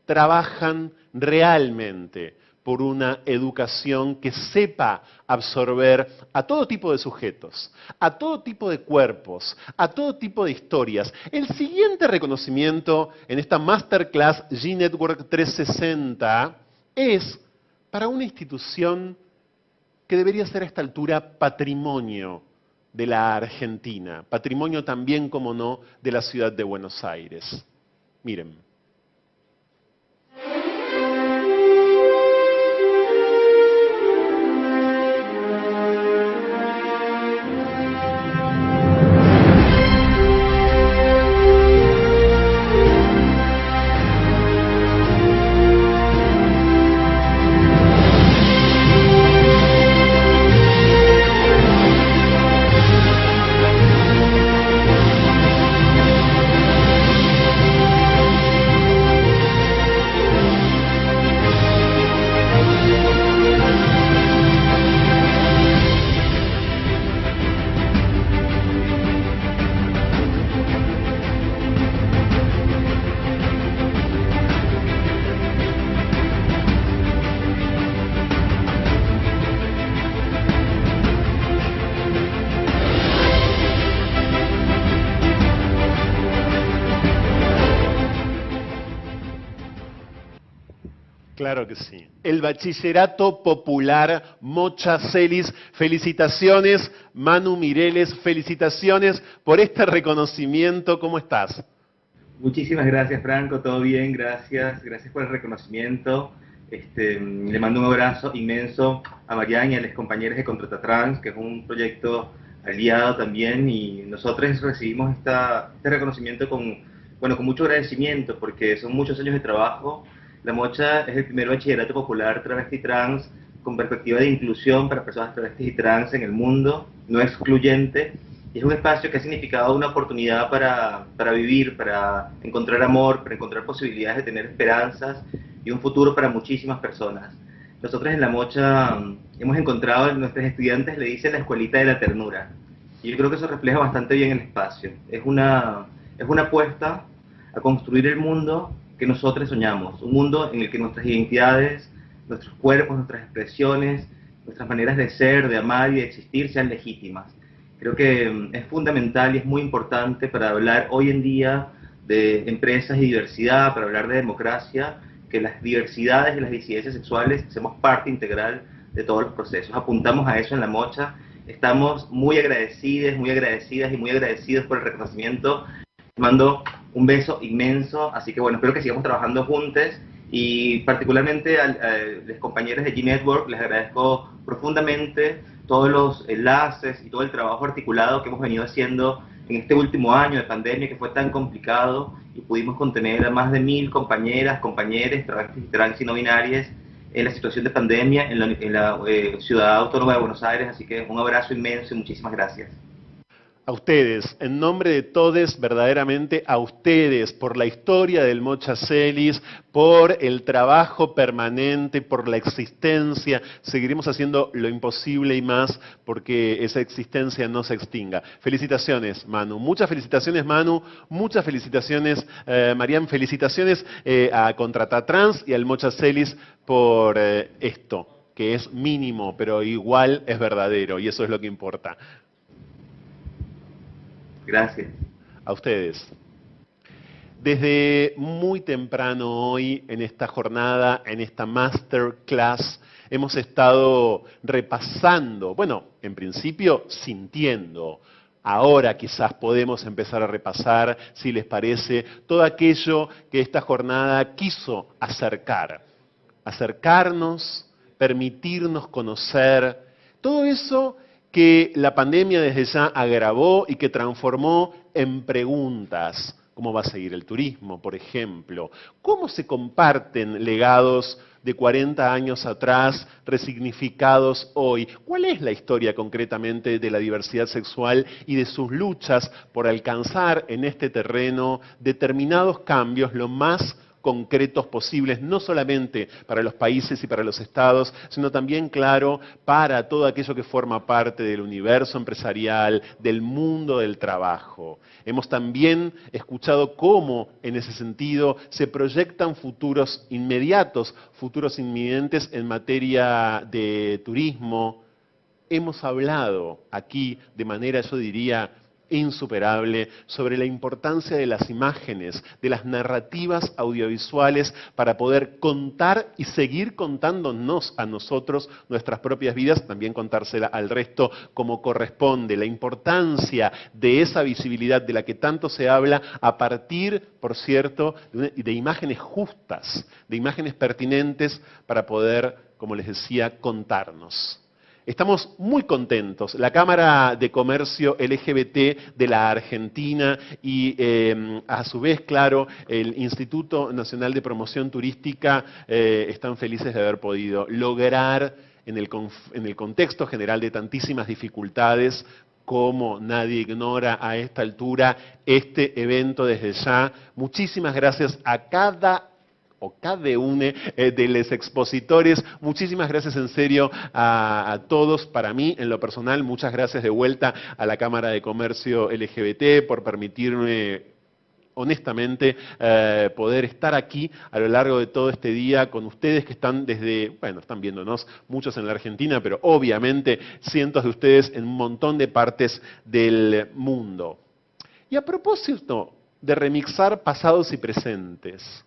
trabajan realmente por una educación que sepa absorber a todo tipo de sujetos, a todo tipo de cuerpos, a todo tipo de historias. El siguiente reconocimiento en esta Masterclass G-Network 360 es para una institución que debería ser a esta altura patrimonio de la Argentina, patrimonio también, como no, de la ciudad de Buenos Aires. Miren. Claro que sí. El Bachillerato Popular Mocha Celis. Felicitaciones, Manu Mireles, felicitaciones por este reconocimiento. ¿Cómo estás? Muchísimas gracias, Franco. Todo bien, gracias. Gracias por el reconocimiento. Le mando un abrazo inmenso a Marian y a los compañeros de Contratar Trans, que es un proyecto aliado también, y nosotros recibimos este reconocimiento con mucho agradecimiento, porque son muchos años de trabajo. La Mocha es el primer bachillerato popular travesti trans con perspectiva de inclusión para personas travestis y trans en el mundo, no excluyente, y es un espacio que ha significado una oportunidad para vivir, para encontrar amor, para encontrar posibilidades de tener esperanzas y un futuro para muchísimas personas. Nosotros en La Mocha hemos encontrado, nuestros estudiantes le dicen la escuelita de la ternura, y yo creo que eso refleja bastante bien el espacio. Es una apuesta a construir el mundo que nosotros soñamos, un mundo en el que nuestras identidades, nuestros cuerpos, nuestras expresiones, nuestras maneras de ser, de amar y de existir sean legítimas. Creo que es fundamental y es muy importante para hablar hoy en día de empresas y diversidad, para hablar de democracia, que las diversidades y las disidencias sexuales seamos parte integral de todos los procesos. Apuntamos a eso en La Mocha. Estamos muy agradecidas y muy agradecidos por el reconocimiento. Mando un beso inmenso, así que bueno, espero que sigamos trabajando juntos y particularmente a los compañeros de G-Network les agradezco profundamente todos los enlaces y todo el trabajo articulado que hemos venido haciendo en este último año de pandemia que fue tan complicado y pudimos contener a más de 1000 compañeras, compañeros, travestis, trans y no binarias en la situación de pandemia en la ciudad autónoma de Buenos Aires, así que un abrazo inmenso y muchísimas gracias. A ustedes, en nombre de todos, verdaderamente a ustedes, por la historia del Mocha Celis, por el trabajo permanente, por la existencia. Seguiremos haciendo lo imposible y más porque esa existencia no se extinga. Felicitaciones, Manu. Muchas felicitaciones, Manu. Muchas felicitaciones, Marian. Felicitaciones a Contrata Trans y al Mocha Celis por esto, que es mínimo, pero igual es verdadero, y eso es lo que importa. Gracias. A ustedes. Desde muy temprano hoy, en esta jornada, en esta masterclass, hemos estado repasando, bueno, en principio sintiendo. Ahora quizás podemos empezar a repasar, si les parece, todo aquello que esta jornada quiso acercar. Acercarnos, permitirnos conocer, todo eso que la pandemia desde ya agravó y que transformó en preguntas. ¿Cómo va a seguir el turismo, por ejemplo? ¿Cómo se comparten legados de 40 años atrás, resignificados hoy? ¿Cuál es la historia concretamente de la diversidad sexual y de sus luchas por alcanzar en este terreno determinados cambios lo más concretos posibles, no solamente para los países y para los estados, sino también, claro, para todo aquello que forma parte del universo empresarial, del mundo del trabajo? Hemos también escuchado cómo, en ese sentido, se proyectan futuros inmediatos, futuros inminentes en materia de turismo. Hemos hablado aquí de manera, yo diría, insuperable sobre la importancia de las imágenes, de las narrativas audiovisuales para poder contar y seguir contándonos a nosotros nuestras propias vidas, también contársela al resto como corresponde, la importancia de esa visibilidad de la que tanto se habla a partir, por cierto, de imágenes justas, de imágenes pertinentes para poder, como les decía, contarnos. Estamos muy contentos. La Cámara de Comercio LGBT de la Argentina y a su vez, claro, el Instituto Nacional de Promoción Turística están felices de haber podido lograr en el contexto general de tantísimas dificultades, como nadie ignora a esta altura, este evento desde ya. Muchísimas gracias a cada uno de los expositores. Muchísimas gracias en serio a todos. Para mí, en lo personal, muchas gracias de vuelta a la Cámara de Comercio LGBT por permitirme, honestamente, poder estar aquí a lo largo de todo este día con ustedes que están están viéndonos muchos en la Argentina, pero obviamente cientos de ustedes en un montón de partes del mundo. Y a propósito de remixar pasados y presentes,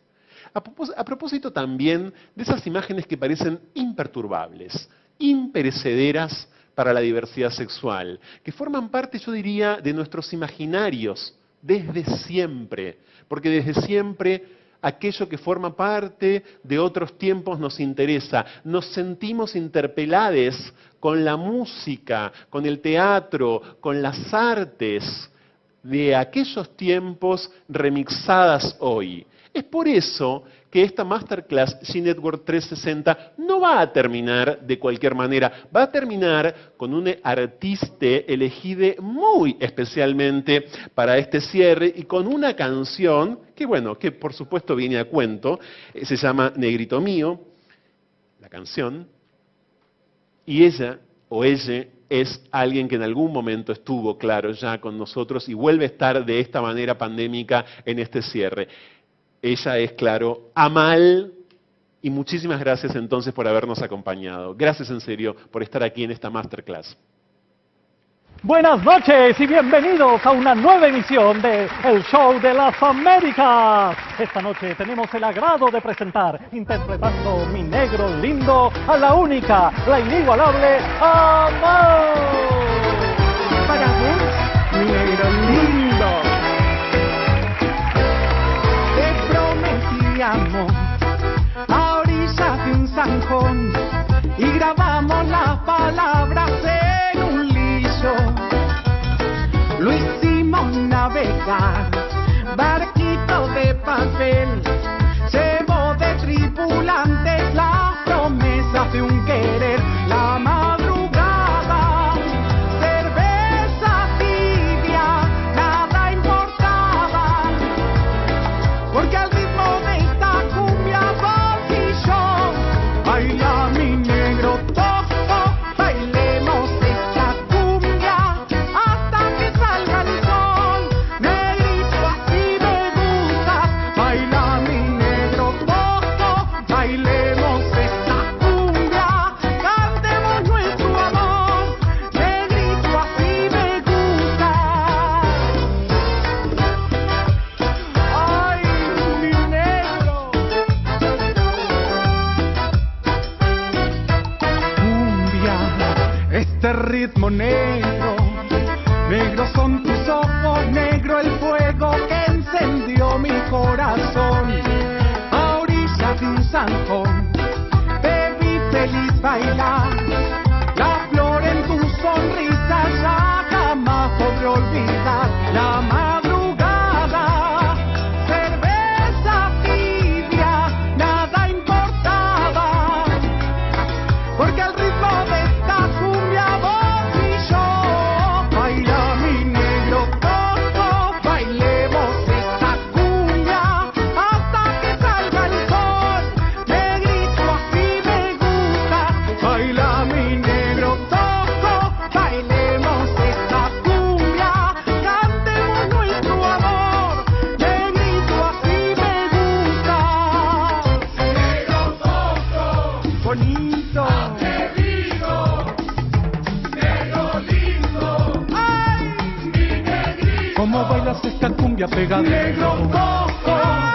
a propósito también de esas imágenes que parecen imperturbables, imperecederas para la diversidad sexual, que forman parte, yo diría, de nuestros imaginarios desde siempre, porque desde siempre aquello que forma parte de otros tiempos nos interesa. Nos sentimos interpelados con la música, con el teatro, con las artes de aquellos tiempos remixadas hoy. Es por eso que esta Masterclass G-Network 360 no va a terminar de cualquier manera, va a terminar con un artista elegido muy especialmente para este cierre y con una canción que, bueno, que por supuesto viene a cuento, se llama Negrito Mío, la canción, y ella es alguien que en algún momento estuvo, claro, ya con nosotros y vuelve a estar de esta manera pandémica en este cierre. Ella es, claro, Amal, y muchísimas gracias entonces por habernos acompañado. Gracias en serio por estar aquí en esta Masterclass. Buenas noches y bienvenidos a una nueva emisión de El Show de las Américas. Esta noche tenemos el agrado de presentar, interpretando Mi Negro Lindo, a la única, la inigualable Amal. Para vos, mi negro lindo. corazón, a orillas de un zanjón, te vi feliz bailar, la flor en tu sonrisa ya jamás podré olvidar. La madrugada, cerveza tibia, nada importaba, porque al ritmo de esta cumbia vos y yo, baila mi negro coco, bailemos esta cumbia hasta que salga el sol. Negrito, así me gusta, baila mi negro coco, bailemos esta cumbia, cantemos nuestro amor. Negrito, así me gusta. Negro coco, bonito, atrevido, negro lindo, ay, mi negrito. ¿Cómo bailas esta cumbia pegadito? Negro coco.